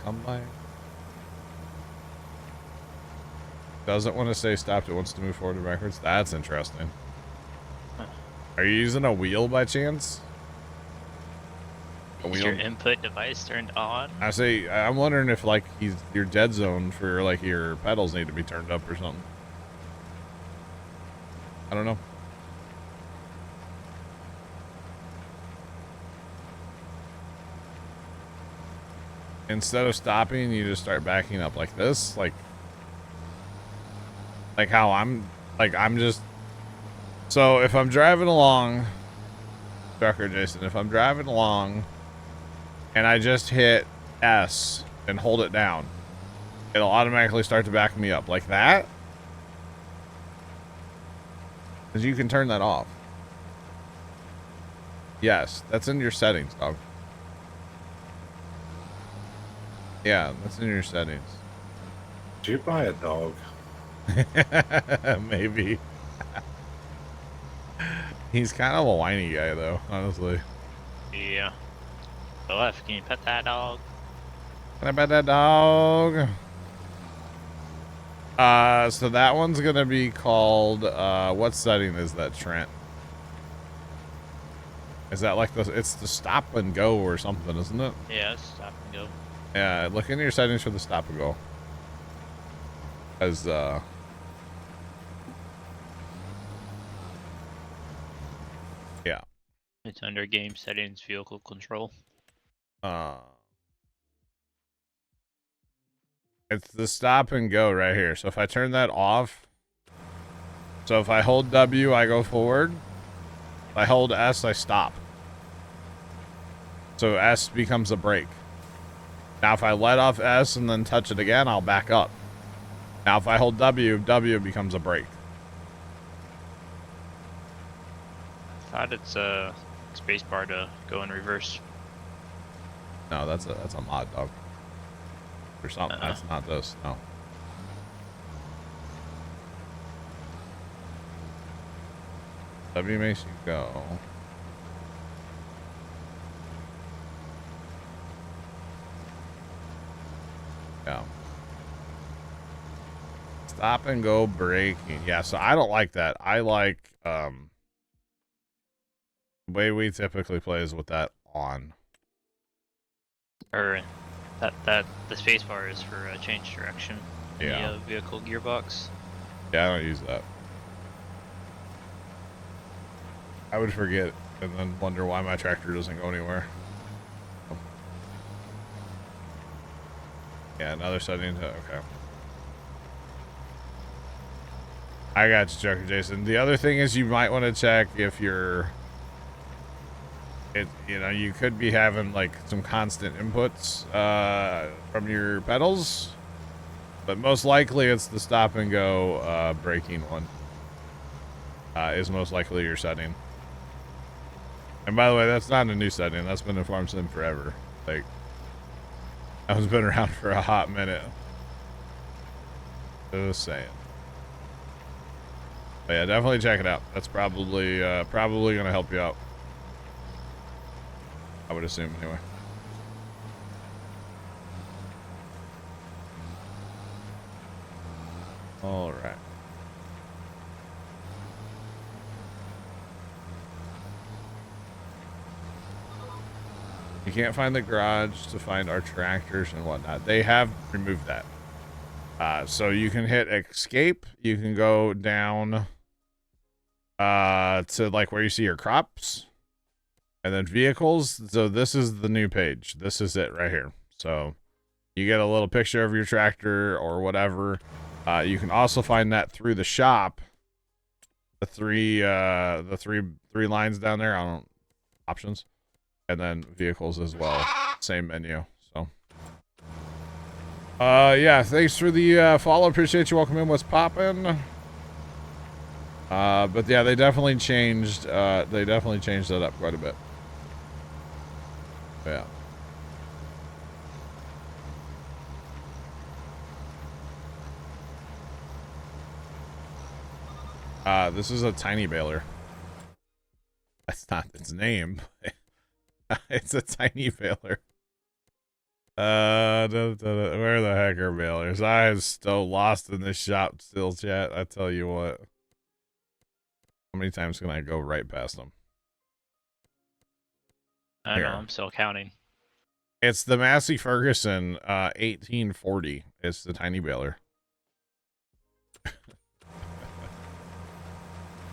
Come by. Doesn't want to say stopped. It wants to move forward and backwards. That's interesting. Huh. Are you using a wheel by chance? Is your input device turned on? I'm wondering if like your dead zone for like your pedals need to be turned up or something. I don't know. Instead of stopping, you just start backing up like this, like how I'm just. So if I'm driving along, Trucker Jason, if I'm driving along and I just hit S and hold it down, it'll automatically start to back me up like that. Because you can turn that off. Yes, that's in your settings, dog. Yeah, that's in your settings. Did you buy a dog? Maybe. He's kind of a whiny guy, though, honestly. Yeah. Left, can you pet that dog? Can I pet that dog? So that one's gonna be called, what setting is that, Trent? Is that like it's the stop and go or something, isn't it? Yeah, stop and go. Yeah, look into your settings for the stop and go. As, yeah. It's under game settings, vehicle control. It's the stop and go right here. So if I turn that off, so if I hold W, I go forward. If I hold S, I stop. So S becomes a brake. Now if I let off S and then touch it again, I'll back up. Now if I hold W, W becomes a brake. I thought it's a space bar to go in reverse. No, that's a mod, dog. Or something. That's not this. No. W makes you go. Yeah. Stop and go braking. Yeah, so I don't like that. I like the way we typically play is with that on. Or that the space bar is for change direction. Yeah. The vehicle gearbox. Yeah, I don't use that. I would forget and then wonder why my tractor doesn't go anywhere. Yeah, another setting. Okay. I got you, Trucker Jason. The other thing is you might want to check if you're... you could be having like some constant inputs from your pedals, but most likely it's the stop and go braking one is most likely your setting. And by the way, that's not a new setting. That's been in Farm Sim forever. Like, that one's been around for a hot minute. Just saying. But yeah, definitely check it out. That's probably gonna help you out. I would assume, anyway. All right. You can't find the garage to find our tractors and whatnot. They have removed that. So you can hit escape. You can go down to like where you see your crops. And then vehicles. So this is the new page. This is it right here. So you get a little picture of your tractor or whatever. You can also find that through the shop. The three lines down there. I don't options. And then vehicles as well. Same menu. So yeah, thanks for the follow. Appreciate you. Welcome in. What's poppin'? But yeah, they definitely changed that up quite a bit. Yeah. This is a tiny baler. That's not its name. It's a tiny baler. Where the heck are mailers? I am so lost in this shop still, chat. I tell you what. How many times can I go right past them? I don't know, I'm still counting. It's the Massey Ferguson 1840. It's the tiny baler.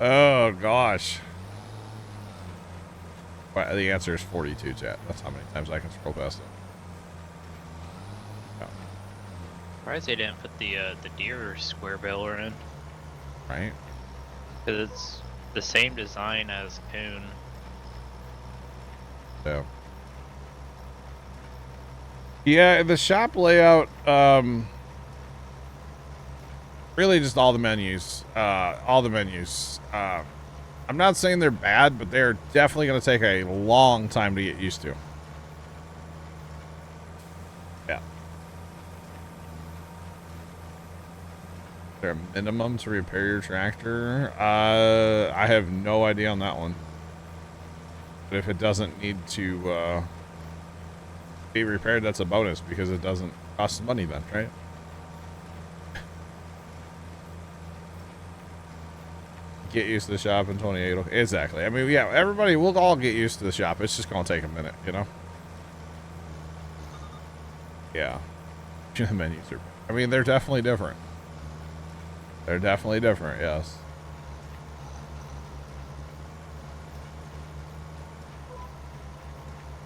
Oh gosh. Well, the answer is 42, chat. That's how many times I can scroll past it. Oh. Surprised they didn't put the deer square baler in. Right? Because it's the same design as Coon. So. Yeah, the shop layout, really just all the menus. I'm not saying they're bad, but they're definitely going to take a long time to get used to. Yeah. Is there a minimum to repair your tractor? I have no idea on that one. But if it doesn't need to be repaired, that's a bonus because it doesn't cost money then, right? Get used to the shop in 28. Okay, exactly. I mean, yeah, everybody, we'll all get used to the shop. It's just going to take a minute, you know? Yeah. The menus are, I mean, they're definitely different. They're definitely different, yes.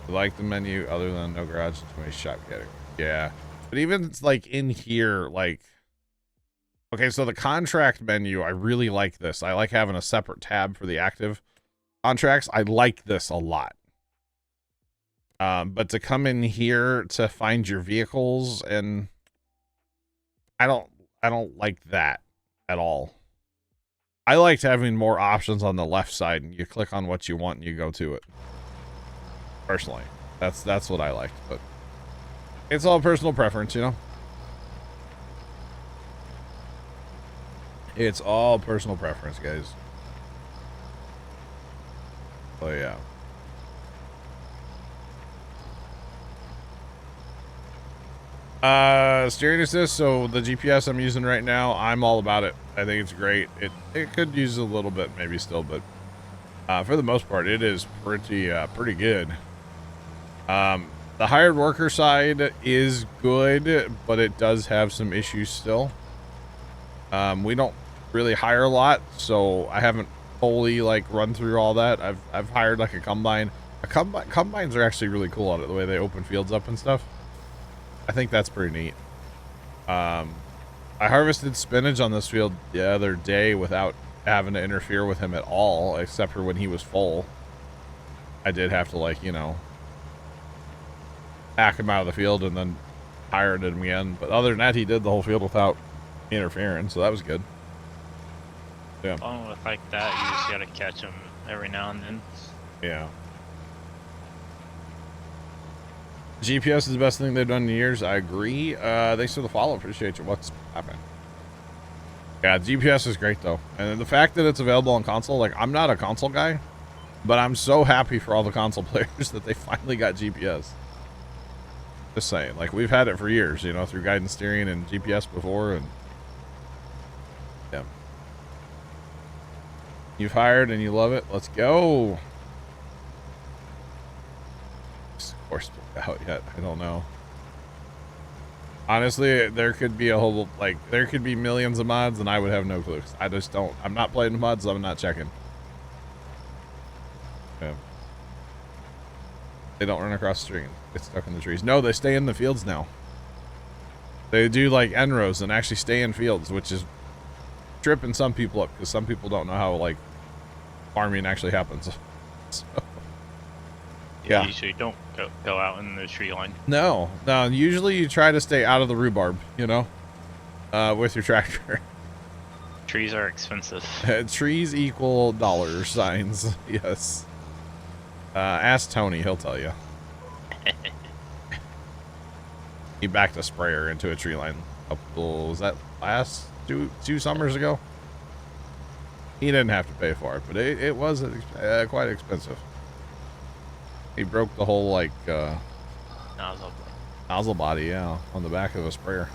Like the menu other than no garage to my shop category. Yeah. But even it's like in here, like, okay, so the contract menu, I really like this. I like having a separate tab for the active contracts. I like this a lot. But to come in here to find your vehicles, and I don't like that at all. I liked having more options on the left side, and you click on what you want and you go to it. Personally, that's what I liked, but it's all personal preference, you know. It's all personal preference, guys. Oh yeah. Steering assist. So the GPS I'm using right now, I'm all about it. I think it's great. It could use a little bit, maybe still, but for the most part, it is pretty good. The hired worker side is good, but it does have some issues still. We don't really hire a lot, so I haven't fully like run through all that. I've hired like a combine. Combines are actually really cool on it, the way they open fields up and stuff. I think that's pretty neat. I harvested spinach on this field the other day without having to interfere with him at all, except for when he was full. I did have to, like, you know, back him out of the field and then hired him again. But other than that, he did the whole field without interfering, so that was good. Yeah. Along with like that, you just gotta catch them every now and then. Yeah. GPS is the best thing they've done in years. I agree. Thanks for the follow. Appreciate you. What's happening? Yeah, GPS is great though, and the fact that it's available on console. Like, I'm not a console guy, but I'm so happy for all the console players that they finally got GPS. Just saying, like, we've had it for years, you know, through guidance steering and GPS before, and yeah. You've hired and you love it. Let's go. Of course, out yet. I don't know. Honestly, there could be a whole, like, there could be millions of mods and I would have no clue. I just don't. I'm not playing the mods, so I'm not checking. Yeah. They don't run across the street and get stuck in the trees. No, they stay in the fields now. They do like end rows and actually stay in fields, which is tripping some people up because some people don't know how, like, farming actually happens. So, yeah. You usually don't go out in the tree line. No. Usually you try to stay out of the rhubarb, you know, with your tractor. Trees are expensive. Trees equal dollar signs. Yes. Ask Tony, he'll tell you. He backed a sprayer into a tree line. Was that last two summers ago? He didn't have to pay for it, but it was quite expensive. He broke the whole, like, Nozzle. Nozzle body, yeah, on the back of a sprayer.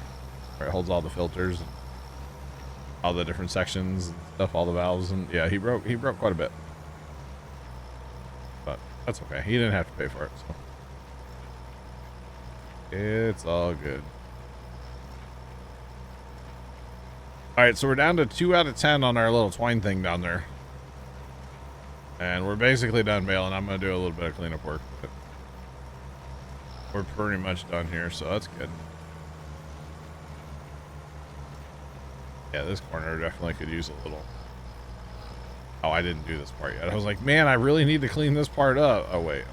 Where it holds all the filters, and all the different sections and stuff, all the valves, and yeah, he broke quite a bit. But that's okay. He didn't have to pay for it, so it's all good. All right, so we're down to 2 out of 10 on our little twine thing down there. And we're basically done bailing. I'm going to do a little bit of cleanup work. But we're pretty much done here, so that's good. Yeah, this corner definitely could use a little... Oh, I didn't do this part yet. I was like, man, I really need to clean this part up. Oh, wait.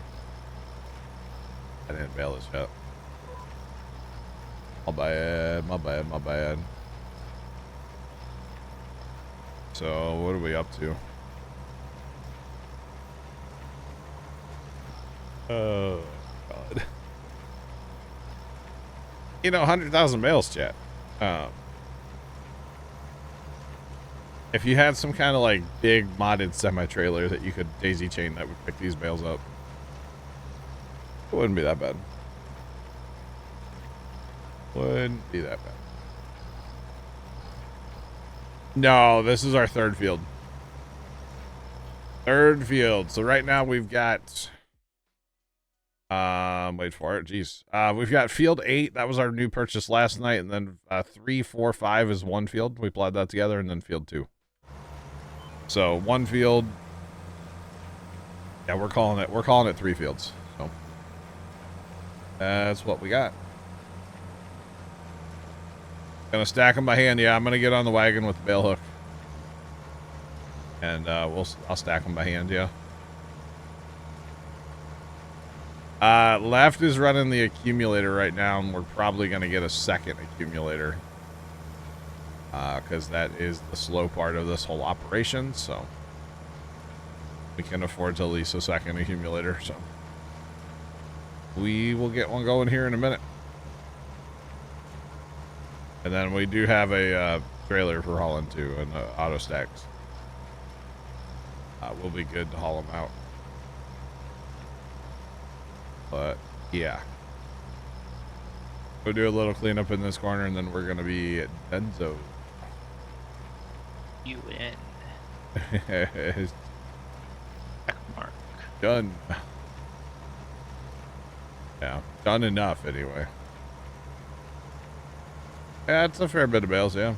I didn't bail this yet. My bad, my bad, my bad. So, what are we up to? Oh, God. You know, 100,000 bales, chat. If you had some kind of like big modded semi-trailer that you could daisy chain that would pick these bales up, it wouldn't be that bad. Wouldn't be that bad. No, this is our third field. Third field. So right now we've got... wait for it. Jeez. We've got field 8. That was our new purchase last night. And then 3, 4, 5 is one field. We applied that together, and then field 2. So one field. Yeah, we're calling it 3 fields. So that's what we got. Gonna stack them by hand. Yeah, I'm gonna get on the wagon with the bale hook, and I'll stack them by hand. Yeah. Left is running the accumulator right now, and we're probably gonna get a second accumulator, because that is the slow part of this whole operation. So we can afford to lease a second accumulator. So we will get one going here in a minute. And then we do have a trailer for hauling too, and auto stacks. We'll be good to haul them out. But yeah, we'll do a little cleanup in this corner, and then we're gonna be donezo. You win. Mark. Done. Yeah, done enough anyway. Yeah, it's a fair bit of bales, yeah.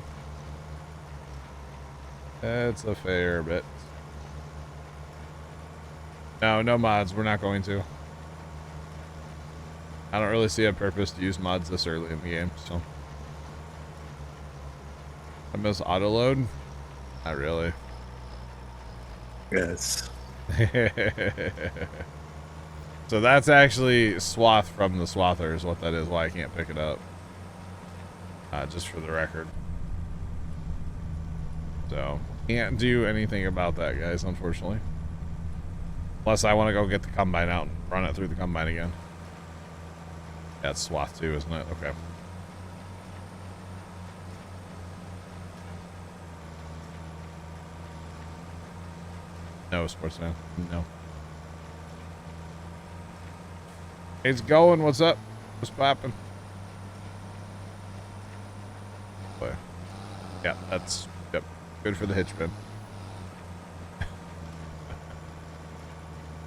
It's a fair bit. No mods. We're not going to. I don't really see a purpose to use mods this early in the game, so. I miss auto load? Not really. Yes. So that's actually swath from the swather is what that is, why I can't pick it up. Just for the record. So, can't do anything about that, guys, unfortunately. Unless I want to go get the combine out and run it through the combine again. That's swath too, isn't it? Okay. No, sportsman. No. It's going. What's up? What's popping? Yeah, that's good for the hitch bin.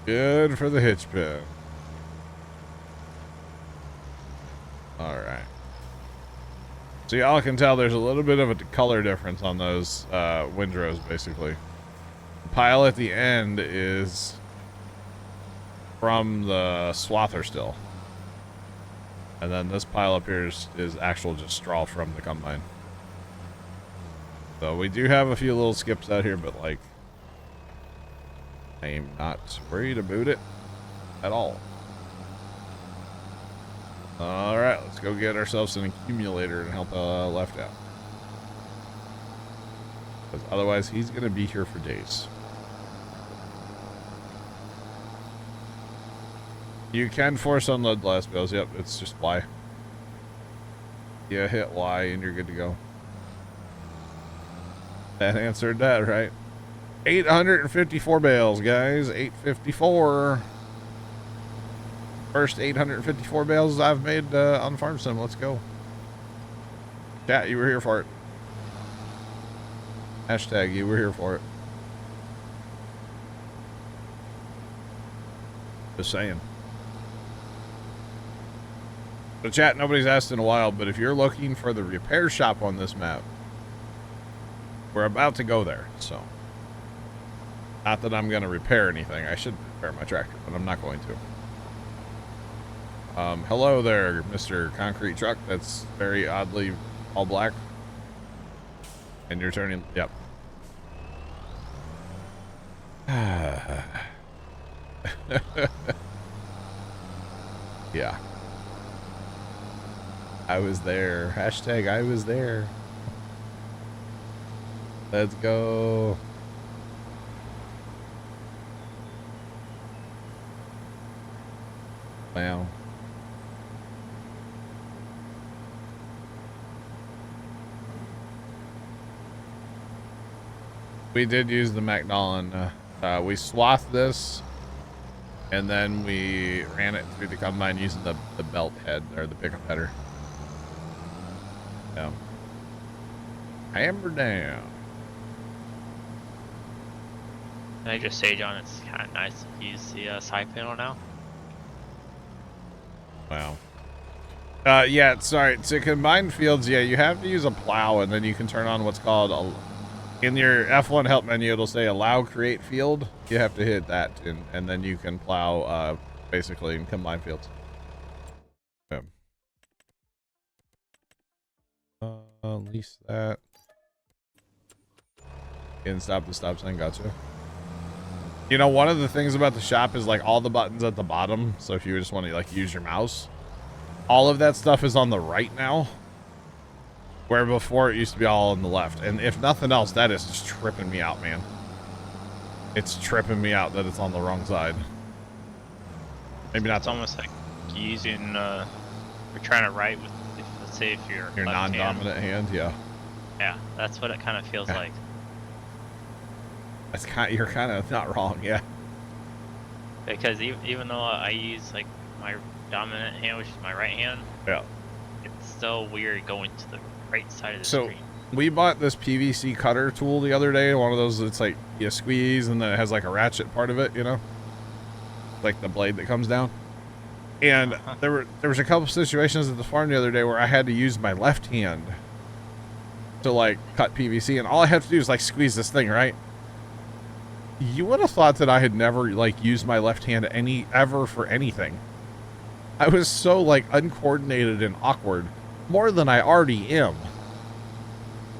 Good for the hitch bin. All right. So y'all can tell there's a little bit of a color difference on those windrows, basically. The pile at the end is from the swather still. And then this pile up here is actual just straw from the combine. So we do have a few little skips out here, but like, I am not worried about it at all. All right, let's go get ourselves an accumulator and help left out. Because otherwise he's going to be here for days. You can force unload blast bills. Yep, it's just Y. Yeah, hit Y and you're good to go. That answered that, right? 854 bales, guys. 854. First 854 bales I've made on Farm Sim. Let's go. Chat, you were here for it. Hashtag, you were here for it. Just saying. So chat, nobody's asked in a while, but if you're looking for the repair shop on this map, we're about to go there, so. Not that I'm going to repair anything. I should repair my tractor, but I'm not going to. Hello there, Mr. Concrete Truck. That's very oddly all black. And you're turning, yep. Yeah. I was there. Hashtag I was there. Let's go. Wow. We did use the Macdonald. We swathed this, and then we ran it through the combine using the belt head, or the pickup header. Yeah. Hammer down. Can I just say, John, it's kind of nice to use the side panel now? Wow. Yeah, sorry. To combine fields, yeah, you have to use a plow, and then you can turn on what's called a... In your F1 help menu, it'll say allow create field. You have to hit that, and then you can plow, basically, in combine fields. Yeah. Lease that. And stop the stop sign, gotcha. You know, one of the things about the shop is like all the buttons at the bottom. So if you just want to like use your mouse, all of that stuff is on the right now. Where before it used to be all on the left. And if nothing else, that is just tripping me out, man. It's tripping me out that it's on the wrong side. Maybe not. It's almost like using, you're trying to write with, let's say if you're your non-dominant hand, yeah. Yeah, that's what it kind of feels like. That's you're kind of not wrong, yeah. Because even though I use like my dominant hand, which is my right hand, yeah, it's still weird going to the right side of the screen. We bought this PVC cutter tool the other day, one of those that's like you squeeze and then it has like a ratchet part of it, you know, like the blade that comes down. And there was a couple situations at the farm the other day where I had to use my left hand to like cut PVC, and all I have to do is like squeeze this thing, right? You would have thought that I had never like used my left hand ever for anything. I was so like uncoordinated and awkward, more than I already am.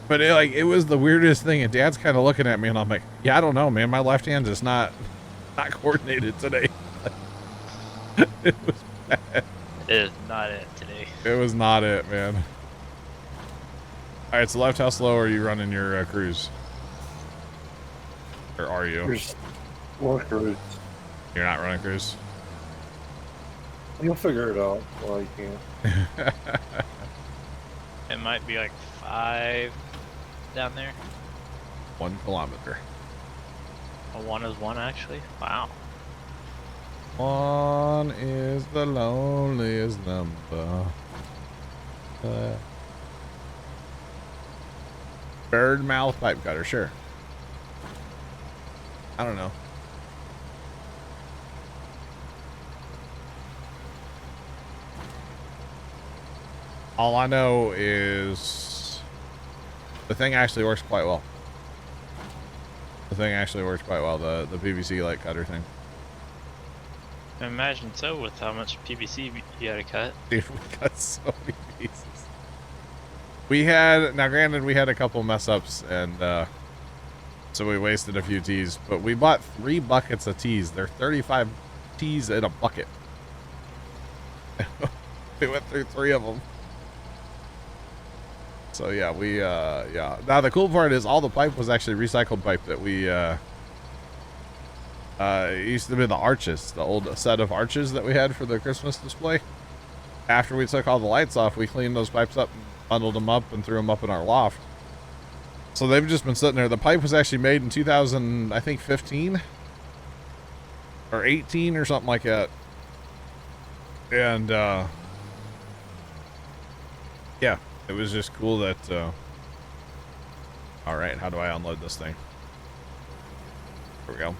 But it was the weirdest thing, and Dad's kind of looking at me, and I'm like, yeah, I don't know, man. My left hand is not coordinated today. It was bad. It is not it today. It was not it, man. All right, so left, how slow are you running your cruise? Or are you? There's more cruise. You're not running cruise? You'll figure it out while you can. It might be like 5 down there. 1 kilometer. Oh, 1 is 1 actually? Wow. 1 is the loneliest number. Bird mouth pipe cutter, sure. I don't know. All I know is the thing actually works quite well. The thing actually works quite well, the PVC light cutter thing. I imagine so, with how much PVC you had to cut. Dude, we cut so many pieces. We had, now granted, we had a couple mess ups, and so we wasted a few tees, but we bought 3 buckets of tees. They're 35 tees in a bucket. We went through 3 of them. So yeah, yeah. Now the cool part is all the pipe was actually recycled pipe that we, it used to be the arches, the old set of arches that we had for the Christmas display. After we took all the lights off, we cleaned those pipes up, bundled them up, and threw them up in our loft. So they've just been sitting there. The pipe was actually made in 2000, I think 15 or 18 or something like that. And yeah, it was just cool that all right, how do I unload this thing? There we go.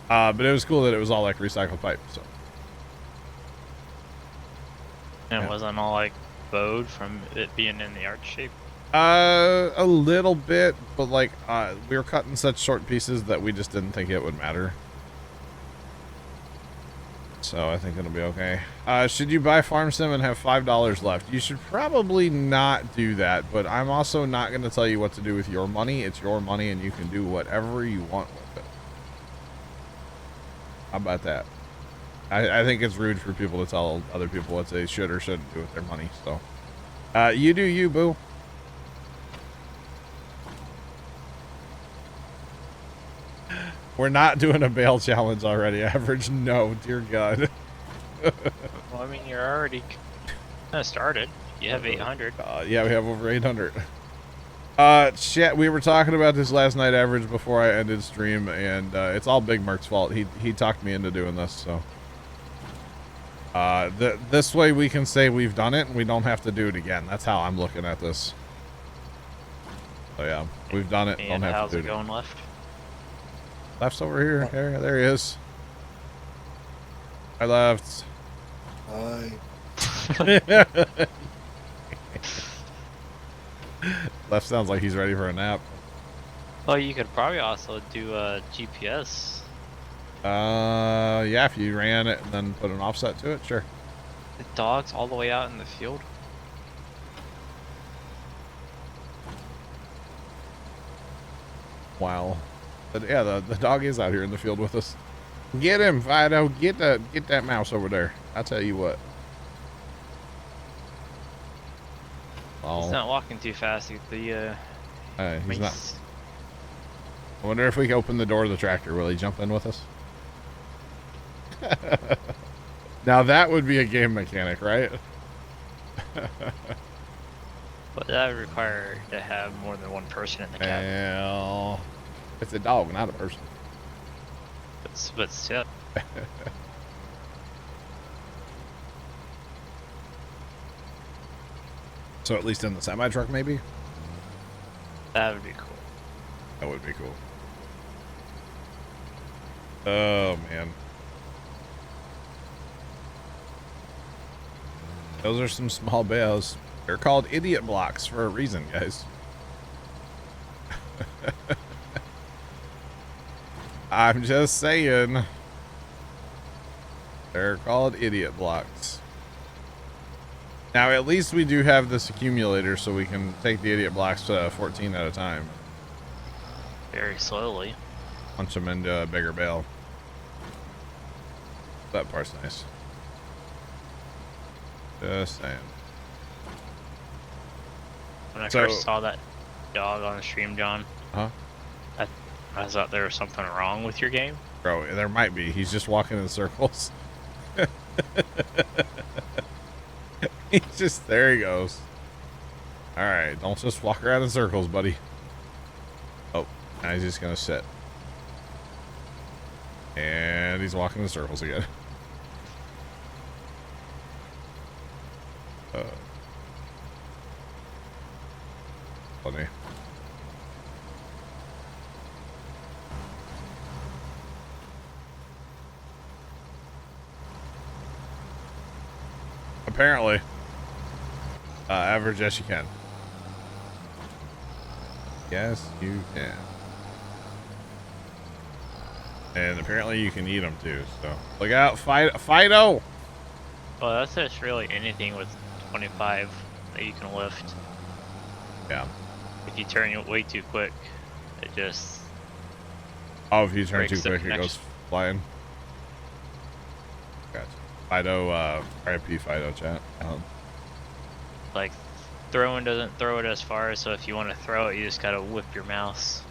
But it was cool that it was all like recycled pipe, so. And Yeah. it wasn't all like bowed from it being in the arch shape. A little bit, but like we were cutting such short pieces that we just didn't think it would matter. So I think it'll be okay. Should you buy Farm Sim and have $5 left? You should probably not do that, but I'm also not going to tell you what to do with your money. It's your money and you can do whatever you want with it. How about that? I think it's rude for people to tell other people what they should or shouldn't do with their money. So you do you, boo. We're not doing a bail challenge already, Average. No, dear God. Well, I mean, you're already kind of started. You have 800. Yeah, we have over 800. Shit, we were talking about this last night, Average, before I ended stream, and it's all Big Merc's fault. He talked me into doing this, so. This way we can say we've done it, and we don't have to do it again. That's how I'm looking at this. So yeah, we've done it. And don't have how's to do it going left? Left's over here. There he is. I left. Hi. Left sounds like he's ready for a nap. Well, you could probably also do a GPS. Yeah, if you ran it and then put an offset to it, sure. The dog's all the way out in the field. Wow. But yeah, the dog is out here in the field with us. Get him, Fido. Get that mouse over there. I'll tell you what. Oh. He's not walking too fast. He's not. I wonder if we can open the door of the tractor. Will he jump in with us? Now that would be a game mechanic, right? But that would require to have more than one person in the cab. Well, it's a dog, not a person. But still. So at least in the semi truck, maybe. That would be cool. That would be cool. Oh man. Those are some small bales. They're called idiot blocks for a reason, guys. I'm just saying. They're called idiot blocks. Now, at least we do have this accumulator, so we can take the idiot blocks to 14 at a time. Very slowly. Punch them into a bigger bale. That part's nice. Just saying. When I first saw that dog on the stream, John, Huh? I thought there was something wrong with your game. Bro, there might be. He's just walking in circles. He's just, there he goes. Alright, don't just walk around in circles, buddy. Oh, now he's just gonna sit. And he's walking in circles again. Funny. Apparently. Average, yes you can. Yes, you can. And apparently you can eat them too, so. Look out, Fido! Well, that's just really anything with 25 that you can lift. Yeah. If you turn it way too quick, it just... Oh, if you turn too breaks the quick, it goes flying. Gotcha. Fido, RIP Fido, chat. Like, throwing doesn't throw it as far, so if you want to throw it, you just gotta whip your mouse.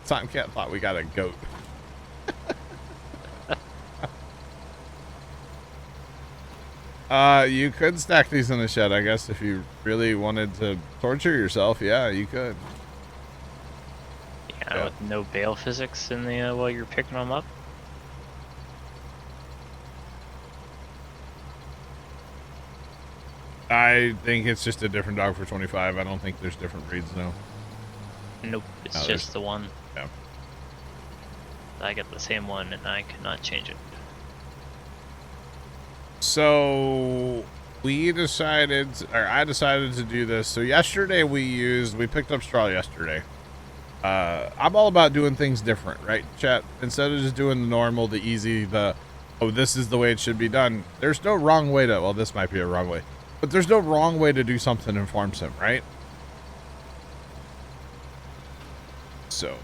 Time Cat thought we got a goat. You could stack these in the shed, I guess, if you really wanted to torture yourself. Yeah, you could. Yeah, with no bale physics in the while you're picking them up. I think it's just a different dog for 25. I don't think there's different breeds now. Nope, it's No, just the one. Yeah. I get the same one and I cannot change it. So we decided, or I decided to do this. So yesterday we picked up straw yesterday. I'm all about doing things different, right, chat? Instead of just doing the normal, the easy, oh, this is the way it should be done. There's no wrong way to, well, this might be a wrong way, but there's no wrong way to do something in Farm Sim, right? So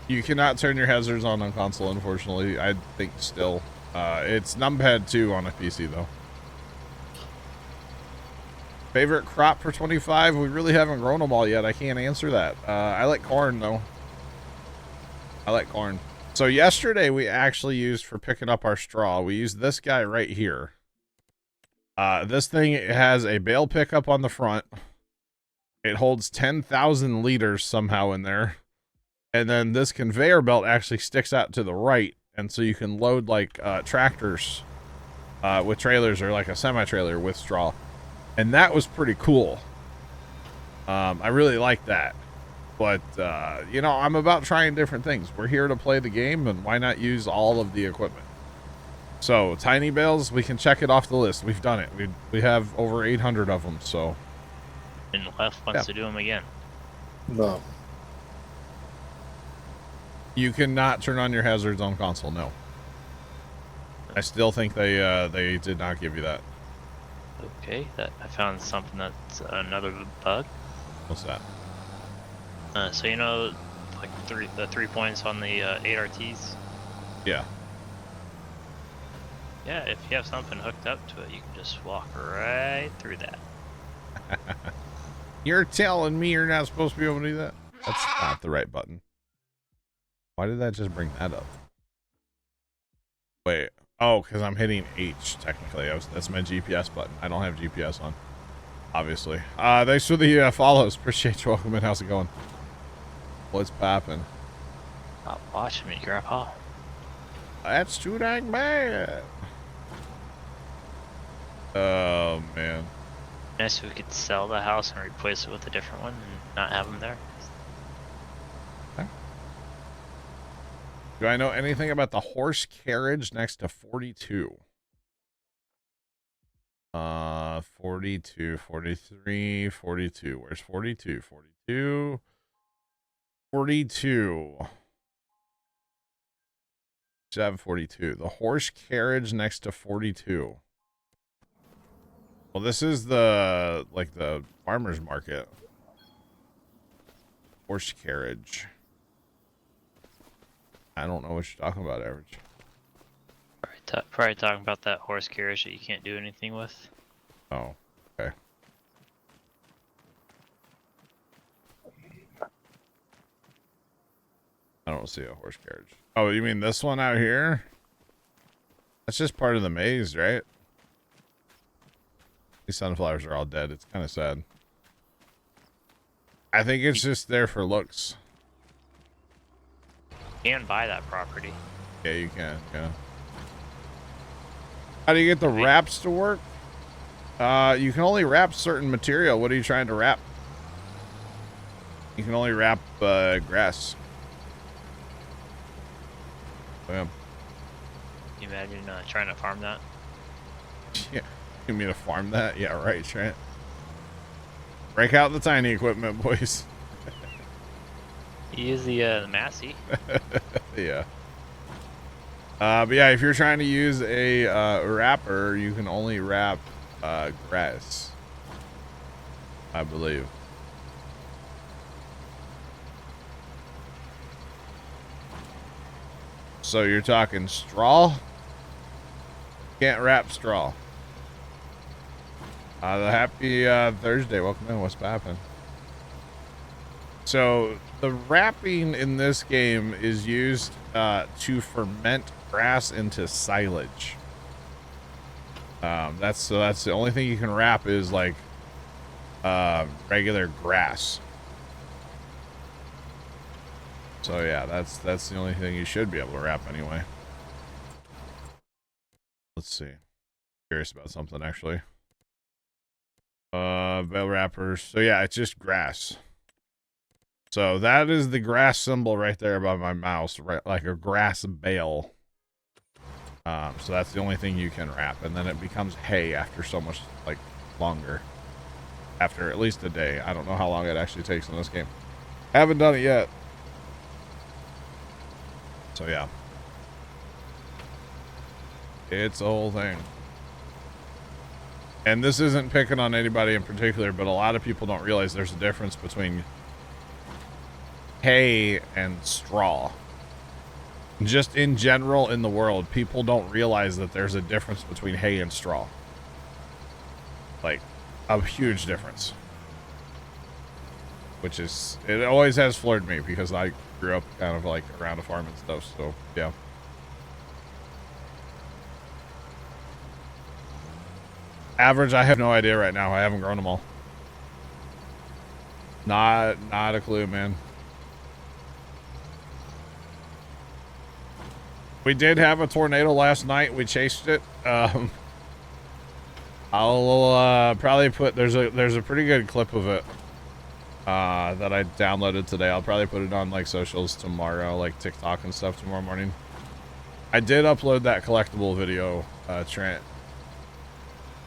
you cannot turn your hazards on console, unfortunately. I think still. It's numpad 2 on a PC, though. Favorite crop for 25? We really haven't grown them all yet. I can't answer that. I like corn, though. I like corn. So yesterday we actually used for picking up our straw. We used this guy right here. This thing has a bale pickup on the front. It holds 10,000 liters somehow in there. And then this conveyor belt actually sticks out to the right. And so you can load like tractors with trailers or like a semi-trailer with straw. And that was pretty cool. I really like that. But, you know, I'm about trying different things. We're here to play the game, and why not use all of the equipment? So, tiny bales, we can check it off the list. We've done it. We have over 800 of them, so. And Left wants to do them again. No. You cannot turn on your hazards on console, no. I still think they did not give you that. Okay, I found something that's another bug. What's that? So you know, like the 3 points on the 8RTs? Yeah. Yeah, if you have something hooked up to it, you can just walk right through that. You're telling me you're not supposed to be able to do that? That's not the right button. Why did that just bring that up? Wait. Oh, because I'm hitting H, technically. That's my GPS button. I don't have GPS on, obviously. Thanks for the follows. Appreciate you. Welcome in. How's it going? What's popping? Stop watching me, Grandpa. That's too dang bad. Oh, man. Nice if we could sell the house and replace it with a different one and not have them there. Okay. Do I know anything about the horse carriage next to 42? 42, 43, 42. Where's 42? 42. 42. 742. The horse carriage next to 42. Well, this is the farmer's market. Horse carriage. I don't know what you're talking about, Average. Probably talking about that horse carriage that you can't do anything with. Oh, okay. I don't see a horse carriage. Oh, you mean this one out here? That's just part of the maze, right? These sunflowers are all dead. It's kind of sad. I think it's just there for looks. You can buy that property. Yeah, you can. Yeah. How do you get the wraps to work? You can only wrap certain material. What are you trying to wrap? You can only wrap grass. Yeah. Can you imagine trying to farm that? Yeah. You mean to farm that? Yeah, right, Trent. Break out the tiny equipment, boys. You use the Massey. Yeah. But yeah, if you're trying to use a wrapper, you can only wrap grass, I believe. So you're talking straw? Can't wrap straw. The happy Thursday. Welcome in. What's poppin'? So the wrapping in this game is used to ferment grass into silage. That's the only thing you can wrap is like regular grass. So yeah, that's the only thing you should be able to wrap anyway. Let's see. Curious about something actually. Bell wrappers. So yeah, it's just grass. So that is the grass symbol right there above my mouse, right? Like a grass bale. So that's the only thing you can wrap, and then it becomes hay after so much, like, longer. After at least a day. I don't know how long it actually takes in this game. Haven't done it yet. So yeah. It's a whole thing. And this isn't picking on anybody in particular, but a lot of people don't realize there's a difference between hay and straw. Just in general in the world, people don't realize that there's a difference between hay and straw. Like, a huge difference. Which is, it always has floored me because I grew up kind of like around a farm and stuff, so yeah. Average, I have no idea right now. I haven't grown them all. Not a clue, man. We did have a tornado last night. We chased it. I'll probably put, there's a pretty good clip of it that I downloaded today. I'll probably put it on like socials tomorrow, like TikTok and stuff tomorrow morning. I did upload that collectible video, Trent.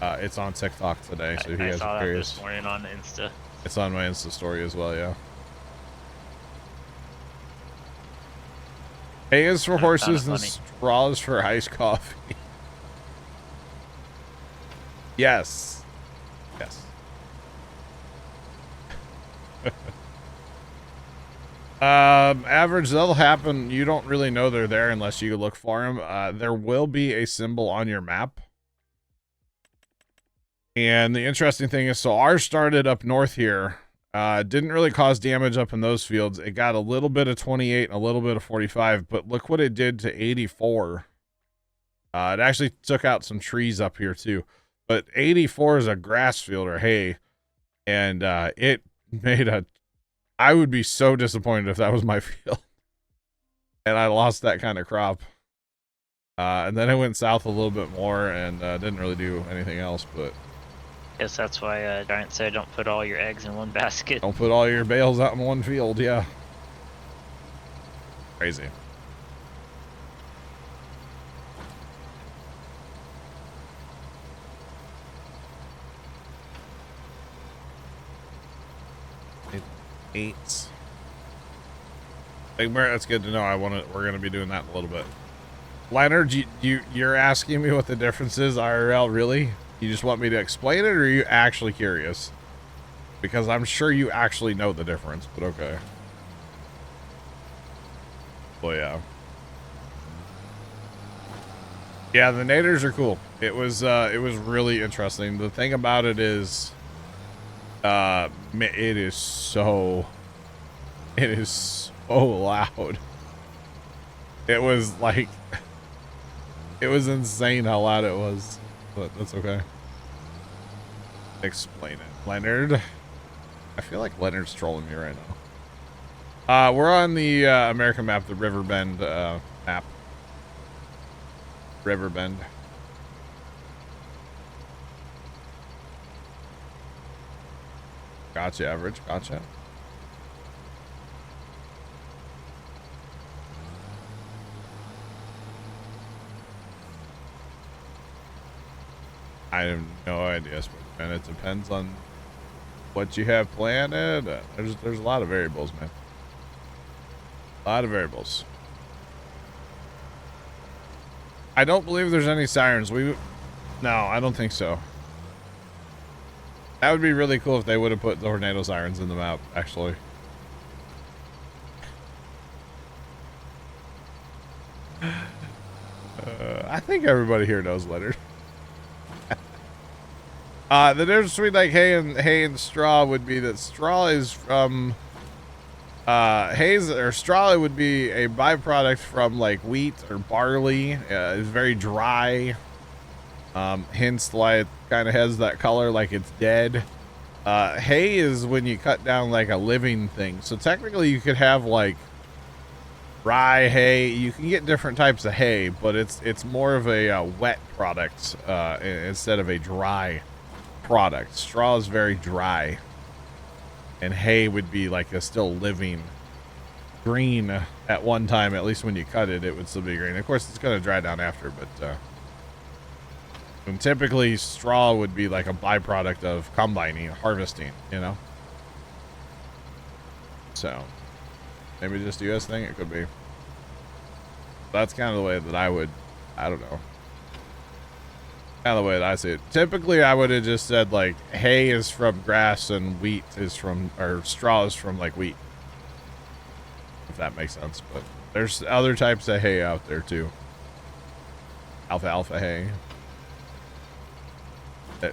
It's on TikTok today, so if you guys are curious. This morning on Insta. It's on my Insta story as well, yeah. Hay is for horses and straw is for iced coffee. Yes. Yes. Average, that'll happen. You don't really know they're there unless you look for them. There will be a symbol on your map. And the interesting thing is, so ours started up north here. Didn't really cause damage up in those fields. It got a little bit of 28 and a little bit of 45, but look what it did to 84. It actually took out some trees up here too. But 84 is a grass field or hay. And it made a... I would be so disappointed if that was my field. And I lost that kind of crop. And then I went south a little bit more and didn't really do anything else, but... Guess that's why Giant said don't put all your eggs in one basket. Don't put all your bales out in one field, yeah. Crazy. Eight. Big Bear, that's good to know. We're gonna be doing that in a little bit. Leonard, you're asking me what the difference is, IRL, really? You just want me to explain it, or are you actually curious? Because I'm sure you actually know the difference, but okay. Well, yeah. Yeah, the naders are cool. It was really interesting. The thing about it is, it is so loud. It was like, it was insane how loud it was. But that's okay. Explain it, Leonard. I feel like Leonard's trolling me right now. We're on the American map, the Riverbend map. Riverbend. Gotcha, Average. Gotcha. I have no idea, man. It depends on what you have planted. There's a lot of variables, man. A lot of variables. I don't believe there's any sirens. No, I don't think so. That would be really cool if they would have put the tornado sirens in the map, actually. I think everybody here knows Leonard. The difference between like hay and straw would be that straw is from straw would be a byproduct from like wheat or barley. It's very dry. Hence why it kind of has that color like it's dead. Hay is when you cut down like a living thing. So technically you could have like rye hay. You can get different types of hay, but it's more of a wet product instead of a dry product. Straw is very dry. And hay would be like a still living green at one time. At least when you cut it, it would still be green. Of course, it's going to dry down after, but and typically straw would be like a byproduct of combining, harvesting, you know? So, maybe just a US thing? It could be. That's kind of the way that I don't know. Kind of the way that I see it. Typically, I would have just said, like, hay is from grass and wheat is from, or straw is from, like, wheat. If that makes sense. But there's other types of hay out there, too. Alfalfa hay.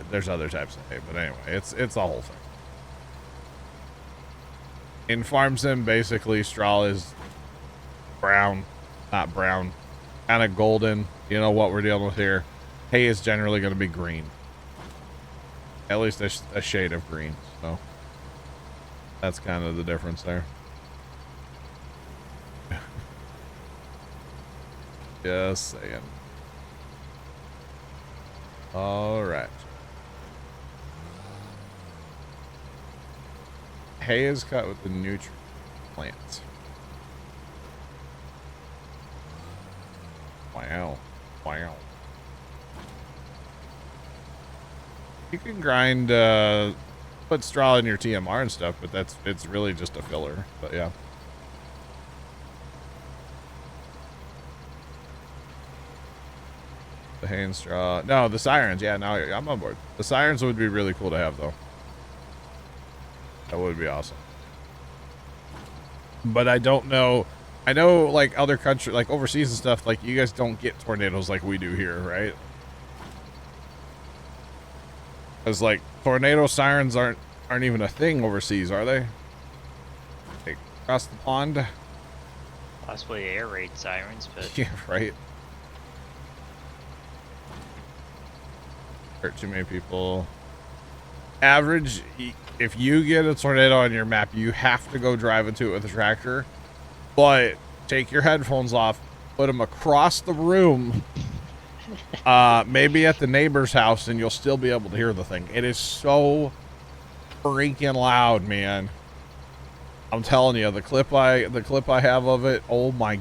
There's other types of hay, but anyway, it's a whole thing. In Farm Sim, basically, straw is brown, not brown, kind of golden. You know what we're dealing with here. Hay is generally going to be green. At least a shade of green, so that's kind of the difference there. Just saying. All right. Hay is cut with the nutrient plants. Wow. Wow. You can grind, put straw in your TMR and stuff, but it's really just a filler, but yeah. The hay and straw. No, the sirens. Yeah, no, I'm on board. The sirens would be really cool to have, though. That would be awesome. But I don't know. I know, like, other countries, like, overseas and stuff, like, you guys don't get tornadoes like we do here, right? Because, like, tornado sirens aren't even a thing overseas, are they? Like, across the pond? Possibly air raid sirens, but... Yeah, right. Hurt too many people. Average, if you get a tornado on your map, you have to go drive into it with a tractor. But take your headphones off, put them across the room, maybe at the neighbor's house, and you'll still be able to hear the thing. It is so freaking loud, man. I'm telling you, the clip I have of it, oh my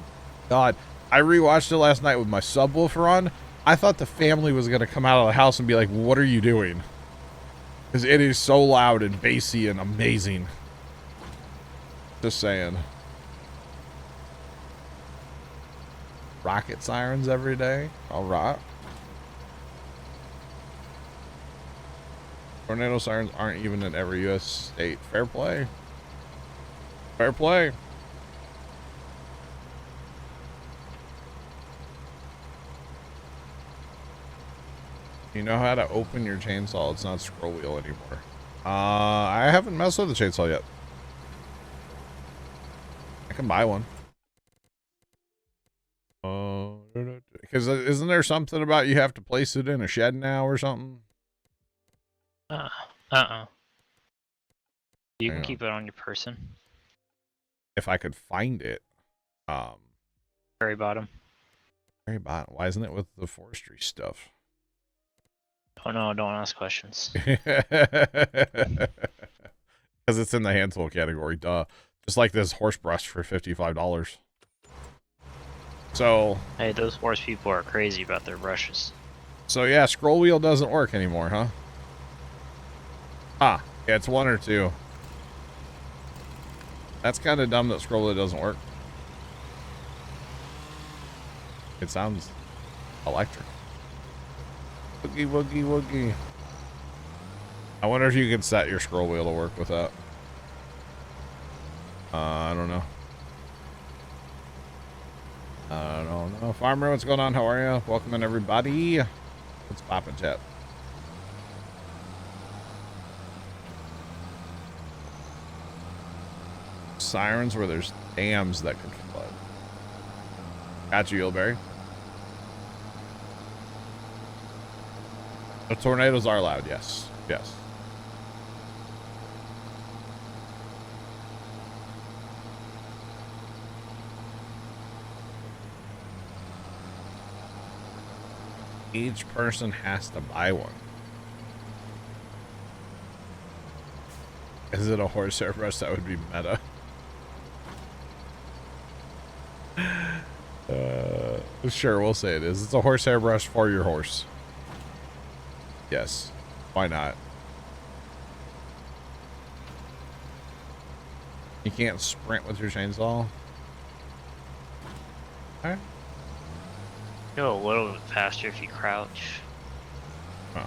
god. I rewatched it last night with my subwoofer on. I thought the family was going to come out of the house and be like, what are you doing? Because it is so loud and bassy and amazing. Just saying. Rocket sirens every day. All right. Tornado sirens aren't even in every U.S. state. Fair play. Fair play. You know how to open your chainsaw? It's not scroll wheel anymore. I haven't messed with the chainsaw yet. I can buy one. Because isn't there something about you have to place it in a shed now or something? You can keep it on your person. If I could find it. Very bottom. Very bottom. Why isn't it with the forestry stuff? Oh no, don't ask questions. Because it's in the hand tool category, duh. Just like this horse brush for $55. So... Hey, those horse people are crazy about their brushes. So yeah, scroll wheel doesn't work anymore, huh? Ah, yeah, it's one or two. That's kind of dumb that scroll wheel doesn't work. It sounds electric. Woogie, woogie, woogie. I wonder if you can set your scroll wheel to work with that. I don't know. I don't know. Farmer, what's going on? How are you? Welcome in, everybody. What's poppin', chat? Sirens where there's dams that could flood. Got you, Yieldberry. The tornadoes are loud, yes. Yes. Each person has to buy one. Is it a horse airbrush? That would be meta. Sure, we'll say it is. It's a horse airbrush for your horse. Yes. Why not? You can't sprint with your chainsaw? Alright. Go a little bit faster if you crouch. Oh.